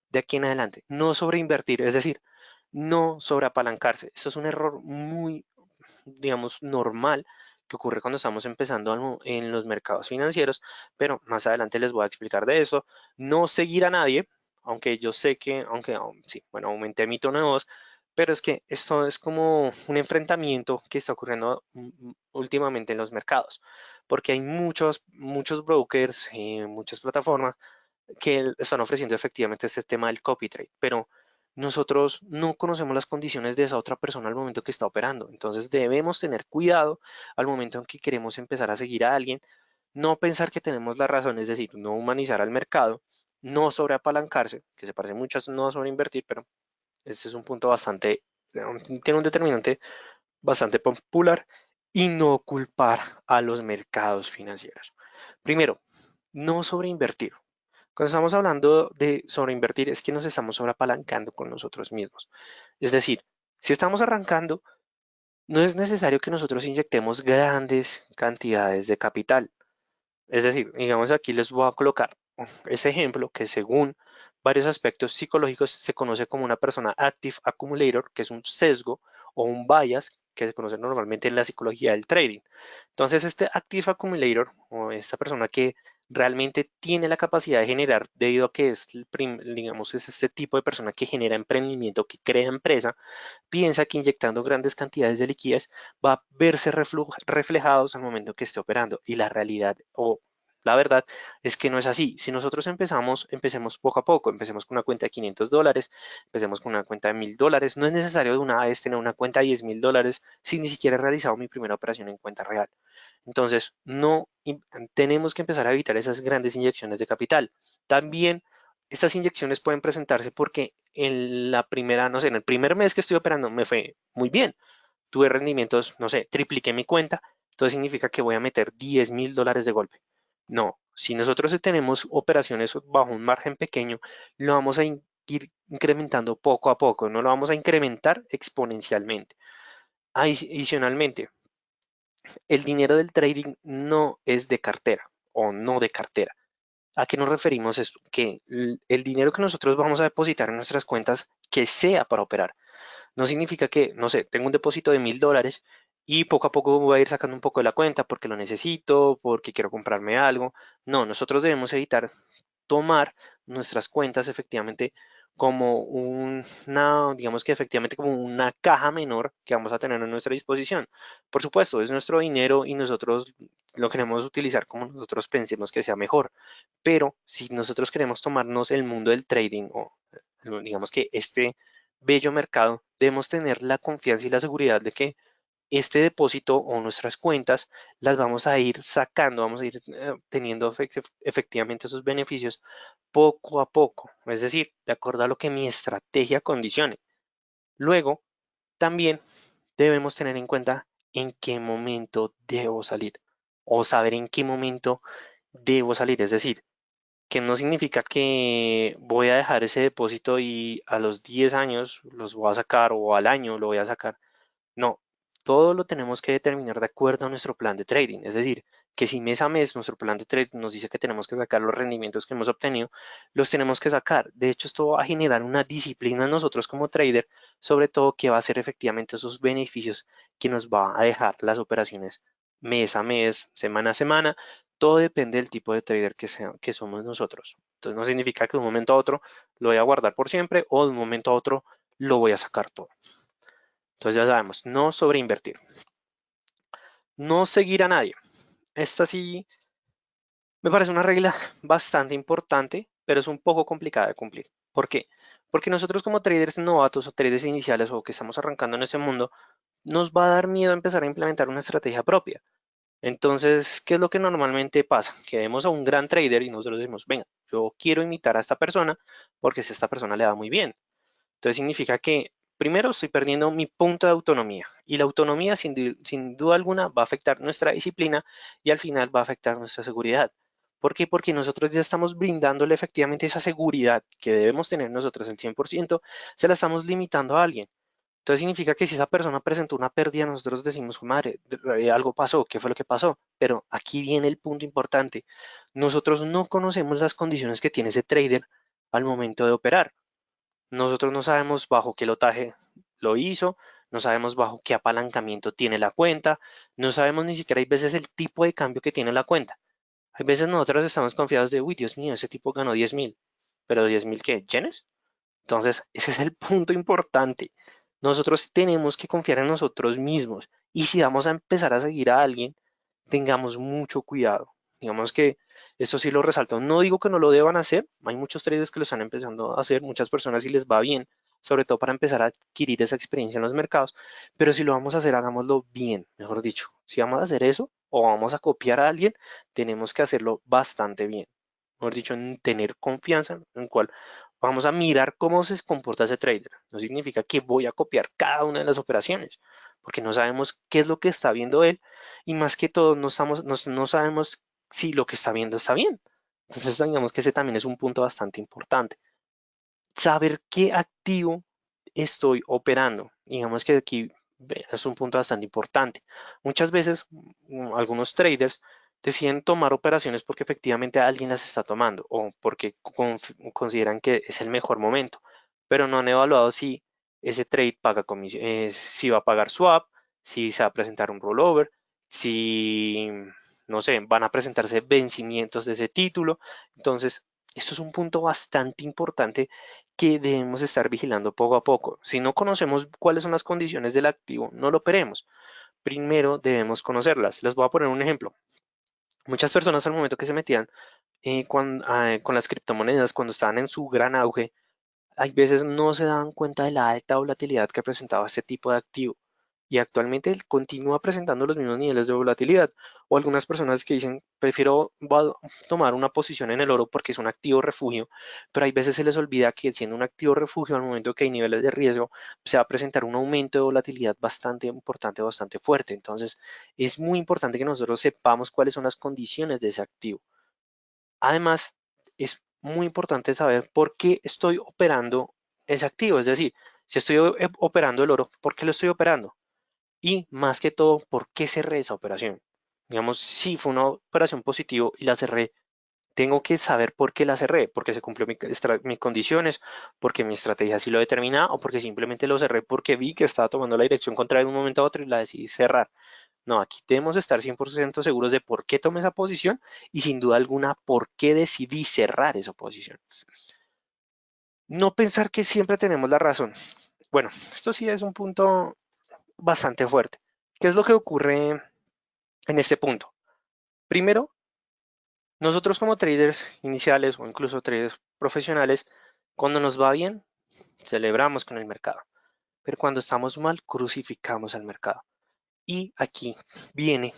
de aquí en adelante. No sobreinvertir, es decir, no sobreapalancarse. Esto es un error muy, digamos, normal que ocurre cuando estamos empezando en los mercados financieros, pero más adelante les voy a explicar de eso. No seguir a nadie, aunque yo sé que, sí, bueno, aumenté mi tono de voz, pero es que esto es como un enfrentamiento que está ocurriendo últimamente en los mercados, porque hay muchos brokers, muchas plataformas que están ofreciendo efectivamente este tema del copy trade, pero nosotros no conocemos las condiciones de esa otra persona al momento que está operando. Entonces debemos tener cuidado al momento en que queremos empezar a seguir a alguien, no pensar que tenemos la razón, es decir, no humanizar al mercado, no sobreapalancarse, que se parece mucho a no sobreinvertir, pero este es un punto bastante, tiene un determinante bastante popular, y no culpar a los mercados financieros. Primero, no sobreinvertir. Cuando estamos hablando de sobreinvertir es que nos estamos sobreapalancando con nosotros mismos. Es decir, si estamos arrancando, no es necesario que nosotros inyectemos grandes cantidades de capital. Es decir, digamos aquí les voy a colocar ese ejemplo que según varios aspectos psicológicos se conoce como una persona active accumulator, que es un sesgo o un bias que se conoce normalmente en la psicología del trading. Entonces, este active accumulator o esta persona que realmente tiene la capacidad de generar, debido a que es, digamos, es este tipo de persona que genera emprendimiento, que crea empresa, piensa que inyectando grandes cantidades de liquidez va a verse reflejados al momento que esté operando. Y la realidad o la verdad es que no es así. Si nosotros empecemos poco a poco, empecemos con una cuenta de $500, empecemos con una cuenta de $1000. No es necesario de una vez tener una cuenta de $10,000 si ni siquiera he realizado mi primera operación en cuenta real. Entonces, no tenemos que empezar a evitar esas grandes inyecciones de capital. También estas inyecciones pueden presentarse porque en la primera, no sé, en el primer mes que estoy operando me fue muy bien. Tuve rendimientos, no sé, tripliqué mi cuenta. Entonces significa que voy a meter $10,000 de golpe. No, si nosotros tenemos operaciones bajo un margen pequeño, lo vamos a ir incrementando poco a poco, no lo vamos a incrementar exponencialmente. Adicionalmente, el dinero del trading no es de cartera o no de cartera. ¿A qué nos referimos esto? Que el dinero que nosotros vamos a depositar en nuestras cuentas, que sea para operar. No significa que, no sé, tengo un depósito de $1000 y poco a poco voy a ir sacando un poco de la cuenta porque lo necesito, porque quiero comprarme algo. No, nosotros debemos evitar tomar nuestras cuentas efectivamente como digamos que efectivamente como una caja menor que vamos a tener a nuestra disposición. Por supuesto, es nuestro dinero y nosotros lo queremos utilizar como nosotros pensemos que sea mejor. Pero si nosotros queremos tomarnos el mundo del trading o digamos que este bello mercado, debemos tener la confianza y la seguridad de que este depósito o nuestras cuentas las vamos a ir sacando, vamos a ir teniendo efectivamente esos beneficios poco a poco, es decir, de acuerdo a lo que mi estrategia condicione. Luego, también debemos tener en cuenta en qué momento debo salir o saber en qué momento debo salir, es decir, que no significa que voy a dejar ese depósito y a los 10 años los voy a sacar o al año lo voy a sacar. No, todo lo tenemos que determinar de acuerdo a nuestro plan de trading. Es decir, que si mes a mes nuestro plan de trading nos dice que tenemos que sacar los rendimientos que hemos obtenido, los tenemos que sacar. De hecho, esto va a generar una disciplina en nosotros como trader, sobre todo que va a ser efectivamente esos beneficios que nos va a dejar las operaciones mes a mes, semana a semana. Todo depende del tipo de trader que somos nosotros. Entonces no significa que de un momento a otro lo voy a guardar por siempre o de un momento a otro lo voy a sacar todo. Entonces ya sabemos, no sobreinvertir. No seguir a nadie. Esta sí me parece una regla bastante importante, pero es un poco complicada de cumplir. ¿Por qué? Porque nosotros como traders novatos o traders iniciales o que estamos arrancando en este mundo, nos va a dar miedo empezar a implementar una estrategia propia. Entonces, ¿qué es lo que normalmente pasa? Que vemos a un gran trader y nosotros decimos, venga, yo quiero imitar a esta persona porque si a esta persona le va muy bien. Entonces significa que primero estoy perdiendo mi punto de autonomía y la autonomía sin duda alguna va a afectar nuestra disciplina y al final va a afectar nuestra seguridad. ¿Por qué? Porque nosotros ya estamos brindándole efectivamente esa seguridad que debemos tener nosotros el 100%, se la estamos limitando a alguien. Entonces significa que si esa persona presentó una pérdida, nosotros decimos, madre, algo pasó, ¿qué fue lo que pasó? Pero aquí viene el punto importante. Nosotros no conocemos las condiciones que tiene ese trader al momento de operar. Nosotros no sabemos bajo qué lotaje lo hizo, no sabemos bajo qué apalancamiento tiene la cuenta, no sabemos ni siquiera hay veces el tipo de cambio que tiene la cuenta. Hay veces nosotros estamos confiados de, uy, Dios mío, ese tipo ganó 10.000, pero 10.000 ¿qué? ¿Yenes? Entonces, ese es el punto importante. Nosotros tenemos que confiar en nosotros mismos y si vamos a empezar a seguir a alguien, tengamos mucho cuidado. Digamos que esto sí lo resalto. No digo que no lo deban hacer, hay muchos traders que lo están empezando a hacer, muchas personas sí les va bien, sobre todo para empezar a adquirir esa experiencia en los mercados, pero si lo vamos a hacer, hagámoslo bien, mejor dicho. Si vamos a hacer eso o vamos a copiar a alguien, tenemos que hacerlo bastante bien. Mejor dicho, en tener confianza en cual vamos a mirar cómo se comporta ese trader. No significa que voy a copiar cada una de las operaciones, porque no sabemos qué es lo que está viendo él y más que todo no sabemos si lo que está viendo está bien. Entonces digamos que ese también es un punto bastante importante. Saber qué activo estoy operando. Digamos que aquí es un punto bastante importante. Muchas veces algunos traders deciden tomar operaciones porque efectivamente alguien las está tomando o porque consideran que es el mejor momento, pero no han evaluado si ese trade paga si va a pagar swap, si se va a presentar un rollover, si, no sé, van a presentarse vencimientos de ese título. Entonces, esto es un punto bastante importante que debemos estar vigilando poco a poco. Si no conocemos cuáles son las condiciones del activo, no lo operemos. Primero debemos conocerlas. Les voy a poner un ejemplo. Muchas personas al momento que se metían con las criptomonedas, cuando estaban en su gran auge, hay veces no se daban cuenta de la alta volatilidad que presentaba este tipo de activo. Y actualmente él continúa presentando los mismos niveles de volatilidad. O algunas personas que dicen, prefiero tomar una posición en el oro porque es un activo refugio, pero hay veces se les olvida que siendo un activo refugio, al momento que hay niveles de riesgo, se va a presentar un aumento de volatilidad bastante importante, bastante fuerte. Entonces, es muy importante que nosotros sepamos cuáles son las condiciones de ese activo. Además, es muy importante saber por qué estoy operando ese activo. Es decir, si estoy operando el oro, ¿por qué lo estoy operando? Y más que todo, ¿por qué cerré esa operación? Digamos, si fue una operación positiva y la cerré, tengo que saber por qué la cerré, porque se cumplió mis condiciones, porque mi estrategia así lo determina o porque simplemente lo cerré porque vi que estaba tomando la dirección contraria de un momento a otro y la decidí cerrar. No, aquí debemos estar 100% seguros de por qué tomé esa posición y sin duda alguna por qué decidí cerrar esa posición. No pensar que siempre tenemos la razón. Bueno, esto sí es un punto bastante fuerte. ¿Qué es lo que ocurre en este punto? Primero, nosotros como traders iniciales o incluso traders profesionales, cuando nos va bien, celebramos con el mercado, pero cuando estamos mal, crucificamos al mercado. Y aquí viene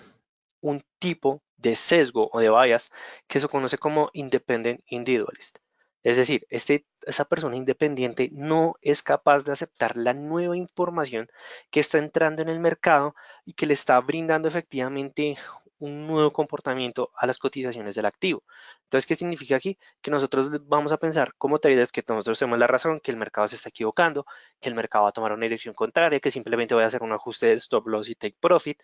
un tipo de sesgo o de bias que se conoce como independent individualist. Es decir, esa persona independiente no es capaz de aceptar la nueva información que está entrando en el mercado y que le está brindando efectivamente un nuevo comportamiento a las cotizaciones del activo. Entonces, ¿qué significa aquí? Que nosotros vamos a pensar como traders que nosotros tenemos la razón, que el mercado se está equivocando, que el mercado va a tomar una dirección contraria, que simplemente voy a hacer un ajuste de stop loss y take profit,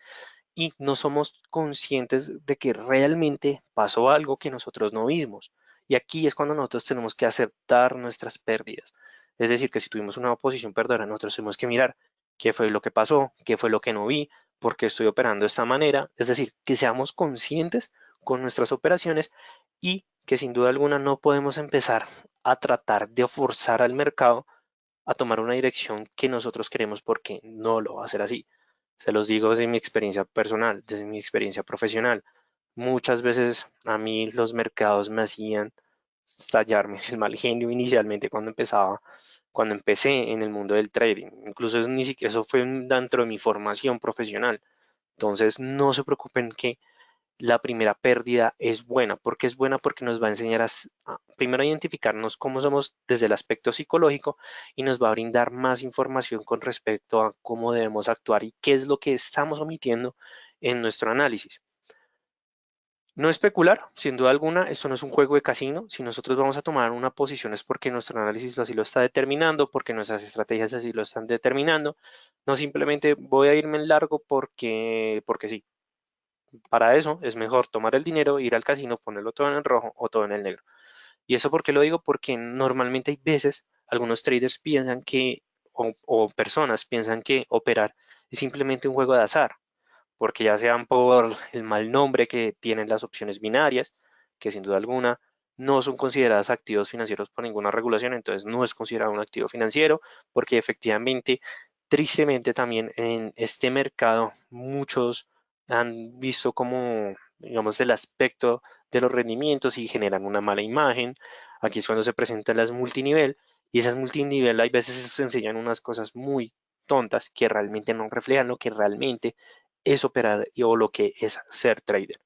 y no somos conscientes de que realmente pasó algo que nosotros no vimos. Y aquí es cuando nosotros tenemos que aceptar nuestras pérdidas. Es decir, que si tuvimos una posición perdedora, nosotros tenemos que mirar qué fue lo que pasó, qué fue lo que no vi, por qué estoy operando de esta manera. Es decir, que seamos conscientes con nuestras operaciones y que sin duda alguna no podemos empezar a tratar de forzar al mercado a tomar una dirección que nosotros queremos porque no lo va a hacer así. Se los digo desde mi experiencia personal, desde mi experiencia profesional. Muchas veces a mí los mercados me hacían estallarme el mal genio inicialmente cuando empecé en el mundo del trading. Incluso ni siquiera eso fue dentro de mi formación profesional. Entonces no se preocupen que la primera pérdida es buena. ¿Por qué es buena? Porque nos va a enseñar primero a identificarnos cómo somos desde el aspecto psicológico y nos va a brindar más información con respecto a cómo debemos actuar y qué es lo que estamos omitiendo en nuestro análisis. No especular, sin duda alguna, esto no es un juego de casino. Si nosotros vamos a tomar una posición es porque nuestro análisis así lo está determinando, porque nuestras estrategias así lo están determinando. No simplemente voy a irme en largo porque sí. Para eso es mejor tomar el dinero, ir al casino, ponerlo todo en el rojo o todo en el negro. ¿Y eso por qué lo digo? Porque normalmente hay veces algunos traders piensan que, o personas piensan que operar es simplemente un juego de azar, porque ya sean por el mal nombre que tienen las opciones binarias, que sin duda alguna no son consideradas activos financieros por ninguna regulación, entonces no es considerado un activo financiero, porque efectivamente, tristemente también en este mercado muchos han visto como, digamos, el aspecto de los rendimientos y generan una mala imagen. Aquí es cuando se presentan las multinivel y esas multinivel hay veces se enseñan unas cosas muy tontas que realmente no reflejan lo que realmente es operar o lo que es ser trader.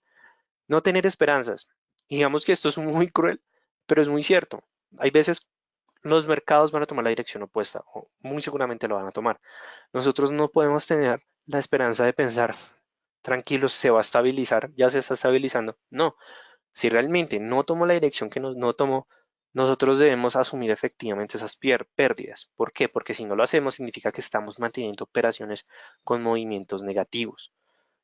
No tener esperanzas. Digamos que esto es muy cruel, pero es muy cierto. Hay veces los mercados van a tomar la dirección opuesta o muy seguramente lo van a tomar. Nosotros no podemos tener la esperanza de pensar, tranquilos, se va a estabilizar, ya se está estabilizando. No, si realmente no tomó la dirección que no tomó, nosotros debemos asumir efectivamente esas pérdidas. ¿Por qué? Porque si no lo hacemos significa que estamos manteniendo operaciones con movimientos negativos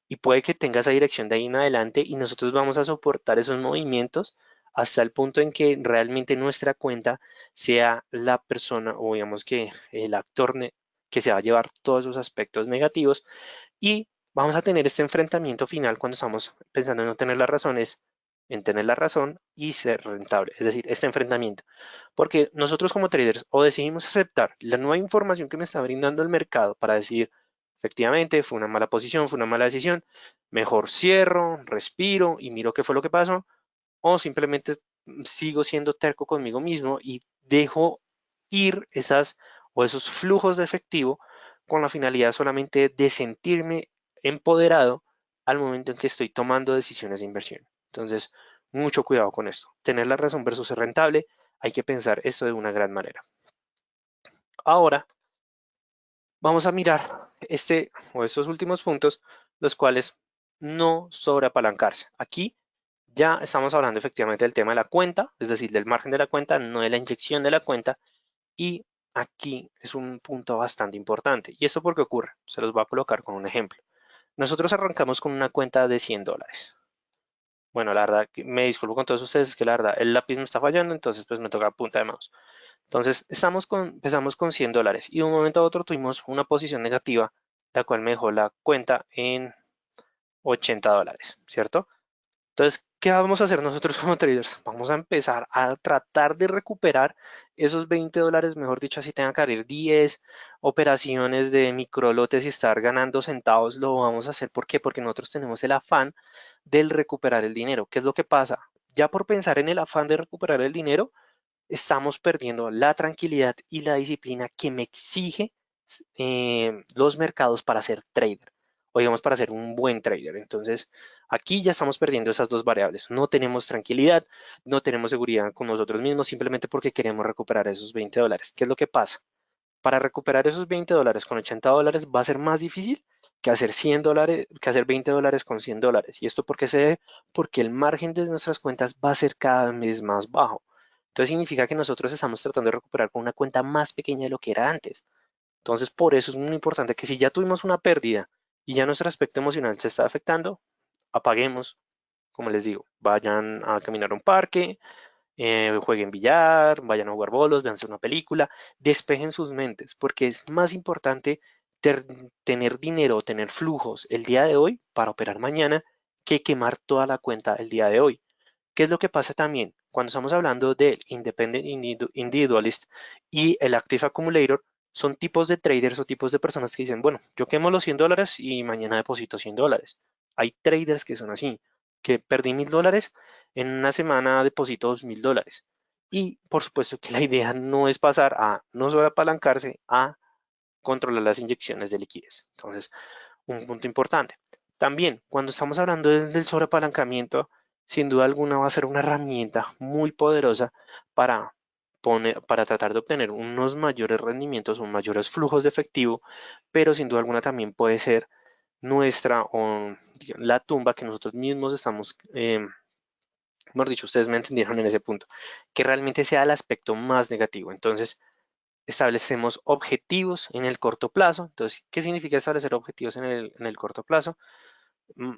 y puede que tenga esa dirección de ahí en adelante y nosotros vamos a soportar esos movimientos hasta el punto en que realmente nuestra cuenta sea la persona o digamos que el actor que se va a llevar todos esos aspectos negativos y vamos a tener este enfrentamiento final cuando estamos pensando en no tener las razones, en tener la razón y ser rentable, es decir, este enfrentamiento. Porque nosotros como traders o decidimos aceptar la nueva información que me está brindando el mercado para decir, efectivamente, fue una mala posición, fue una mala decisión, mejor cierro, respiro y miro qué fue lo que pasó, o simplemente sigo siendo terco conmigo mismo y dejo ir esas o esos flujos de efectivo con la finalidad solamente de sentirme empoderado al momento en que estoy tomando decisiones de inversión. Entonces, mucho cuidado con esto. Tener la razón versus ser rentable, hay que pensar esto de una gran manera. Ahora, vamos a mirar este o estos últimos puntos, los cuales no sobreapalancarse. Aquí ya estamos hablando efectivamente del tema de la cuenta, es decir, del margen de la cuenta, no de la inyección de la cuenta. Y aquí es un punto bastante importante. ¿Y esto por qué ocurre? Se los voy a colocar con un ejemplo. Nosotros arrancamos con una cuenta de $100. Bueno, la verdad, me disculpo con todos ustedes, es que la verdad, el lápiz me está fallando, entonces pues me toca punta de mouse. Entonces, empezamos con $100 y de un momento a otro tuvimos una posición negativa, la cual me dejó la cuenta en $80, ¿cierto? Entonces, ¿qué vamos a hacer nosotros como traders? Vamos a empezar a tratar de recuperar esos $20, mejor dicho, así tengan que abrir 10 operaciones de microlotes y estar ganando centavos, lo vamos a hacer. ¿Por qué? Porque nosotros tenemos el afán del recuperar el dinero. ¿Qué es lo que pasa? Ya por pensar en el afán de recuperar el dinero, estamos perdiendo la tranquilidad y la disciplina que me exige los mercados para ser trader. o digamos para ser un buen trader. Entonces, aquí ya estamos perdiendo esas dos variables. No tenemos tranquilidad, no tenemos seguridad con nosotros mismos simplemente porque queremos recuperar esos $20. ¿Qué es lo que pasa? Para recuperar esos $20 con $80 va a ser más difícil que hacer $100, que hacer $20 con $100. ¿Y esto por qué se debe? Porque el margen de nuestras cuentas va a ser cada vez más bajo. Entonces significa que nosotros estamos tratando de recuperar con una cuenta más pequeña de lo que era antes. Entonces por eso es muy importante que si ya tuvimos una pérdida y ya nuestro aspecto emocional se está afectando, apaguemos, como les digo, vayan a caminar a un parque, jueguen billar, vayan a jugar bolos, vean una película, despejen sus mentes, porque es más importante tener dinero, tener flujos el día de hoy para operar mañana que quemar toda la cuenta el día de hoy. ¿Qué es lo que pasa también? Cuando estamos hablando del Independent Individualist y el Active Accumulator, son tipos de traders o tipos de personas que dicen, bueno, yo quemo los $100 y mañana deposito $100. Hay traders que son así, que perdí $1000, en una semana deposito $2000. Y por supuesto que la idea no es pasar a no solo apalancarse, a controlar las inyecciones de liquidez. Entonces, un punto importante. También, cuando estamos hablando del sobreapalancamiento, sin duda alguna va a ser una herramienta muy poderosa para para tratar de obtener unos mayores rendimientos, unos mayores flujos de efectivo, pero sin duda alguna también puede ser nuestra o la tumba que nosotros mismos estamos, mejor dicho, ustedes me entendieron en ese punto, que realmente sea el aspecto más negativo. Entonces, establecemos objetivos en el corto plazo. Entonces, ¿qué significa establecer objetivos en el corto plazo?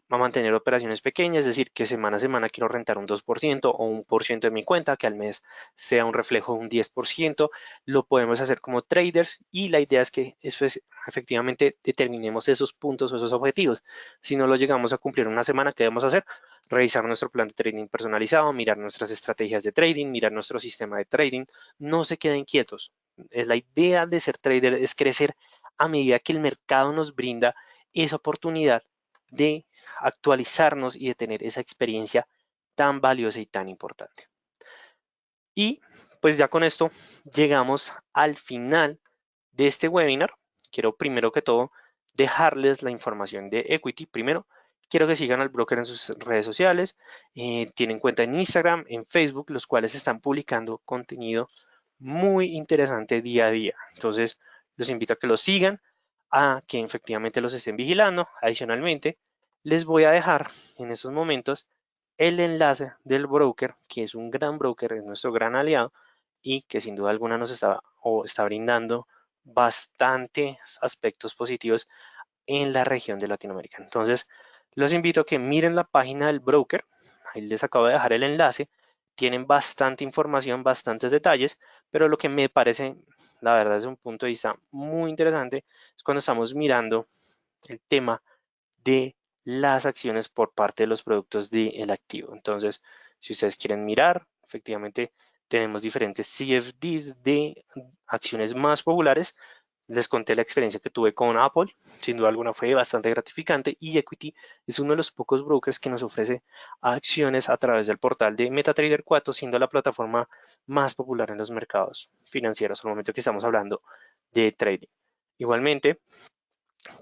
A mantener operaciones pequeñas, es decir, que semana a semana quiero rentar un 2% o 1% de mi cuenta, que al mes sea un reflejo de un 10%, lo podemos hacer como traders y la idea es que eso es, efectivamente determinemos esos puntos o esos objetivos. Si no lo llegamos a cumplir en una semana, ¿qué debemos hacer? Revisar nuestro plan de trading personalizado, mirar nuestras estrategias de trading, mirar nuestro sistema de trading, no se queden quietos. La idea de ser trader es crecer a medida que el mercado nos brinda esa oportunidad de actualizarnos y de tener esa experiencia tan valiosa y tan importante. Y pues ya con esto llegamos al final de este webinar. Quiero primero que todo dejarles la información de Equity. Primero, quiero que sigan al broker en sus redes sociales. Tienen cuenta en Instagram, en Facebook, los cuales están publicando contenido muy interesante día a día. Entonces, los invito a que los sigan, a que efectivamente los estén vigilando. Adicionalmente, les voy a dejar en estos momentos el enlace del broker, que es un gran broker, es nuestro gran aliado y que sin duda alguna nos está brindando bastantes aspectos positivos en la región de Latinoamérica. Entonces, los invito a que miren la página del broker. Ahí les acabo de dejar el enlace. Tienen bastante información, bastantes detalles, pero lo que me parece, la verdad, desde un punto de vista muy interesante, es cuando estamos mirando el tema de las acciones por parte de los productos del activo. Entonces, si ustedes quieren mirar, efectivamente tenemos diferentes CFDs de acciones más populares. Les conté la experiencia que tuve con Apple, sin duda alguna fue bastante gratificante y Equity es uno de los pocos brokers que nos ofrece acciones a través del portal de MetaTrader 4, siendo la plataforma más popular en los mercados financieros al momento que estamos hablando de trading. Igualmente,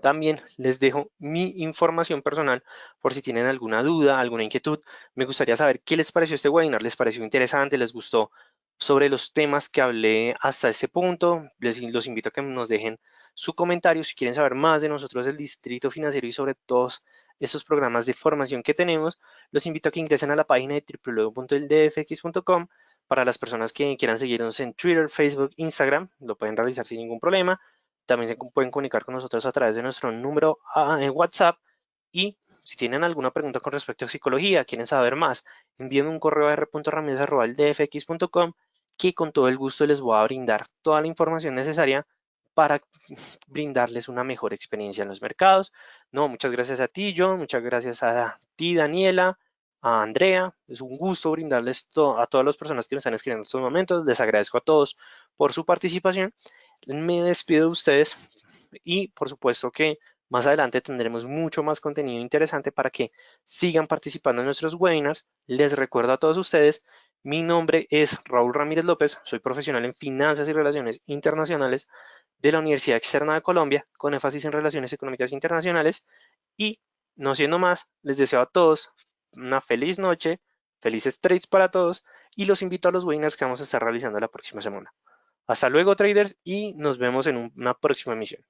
también les dejo mi información personal por si tienen alguna duda, alguna inquietud. Me gustaría saber qué les pareció este webinar. ¿Les pareció interesante? ¿Les gustó sobre los temas que hablé hasta este punto? Los invito a que nos dejen su comentario si quieren saber más de nosotros del Distrito Financiero y sobre todos estos programas de formación que tenemos. Los invito a que ingresen a la página de www.eldfx.com. Para las personas que quieran seguirnos en Twitter, Facebook, Instagram, lo pueden realizar sin ningún problema. También se pueden comunicar con nosotros a través de nuestro número en WhatsApp y si tienen alguna pregunta con respecto a psicología, quieren saber más, envíenme un correo a r.ramirez@eldfx.com que con todo el gusto les voy a brindar toda la información necesaria para brindarles una mejor experiencia en los mercados. No, muchas gracias a ti, John, muchas gracias a ti, Daniela, a Andrea. Es un gusto brindarles a todas las personas que nos están escribiendo en estos momentos. Les agradezco a todos por su participación. Me despido de ustedes y por supuesto que más adelante tendremos mucho más contenido interesante para que sigan participando en nuestros webinars. Les recuerdo a todos ustedes, mi nombre es Raúl Ramírez López, soy profesional en finanzas y relaciones internacionales. de la Universidad Externa de Colombia, con énfasis en relaciones económicas internacionales. Y no siendo más, les deseo a todos una feliz noche, felices trades para todos y los invito a los webinars que vamos a estar realizando la próxima semana. Hasta luego, traders, y nos vemos en una próxima emisión.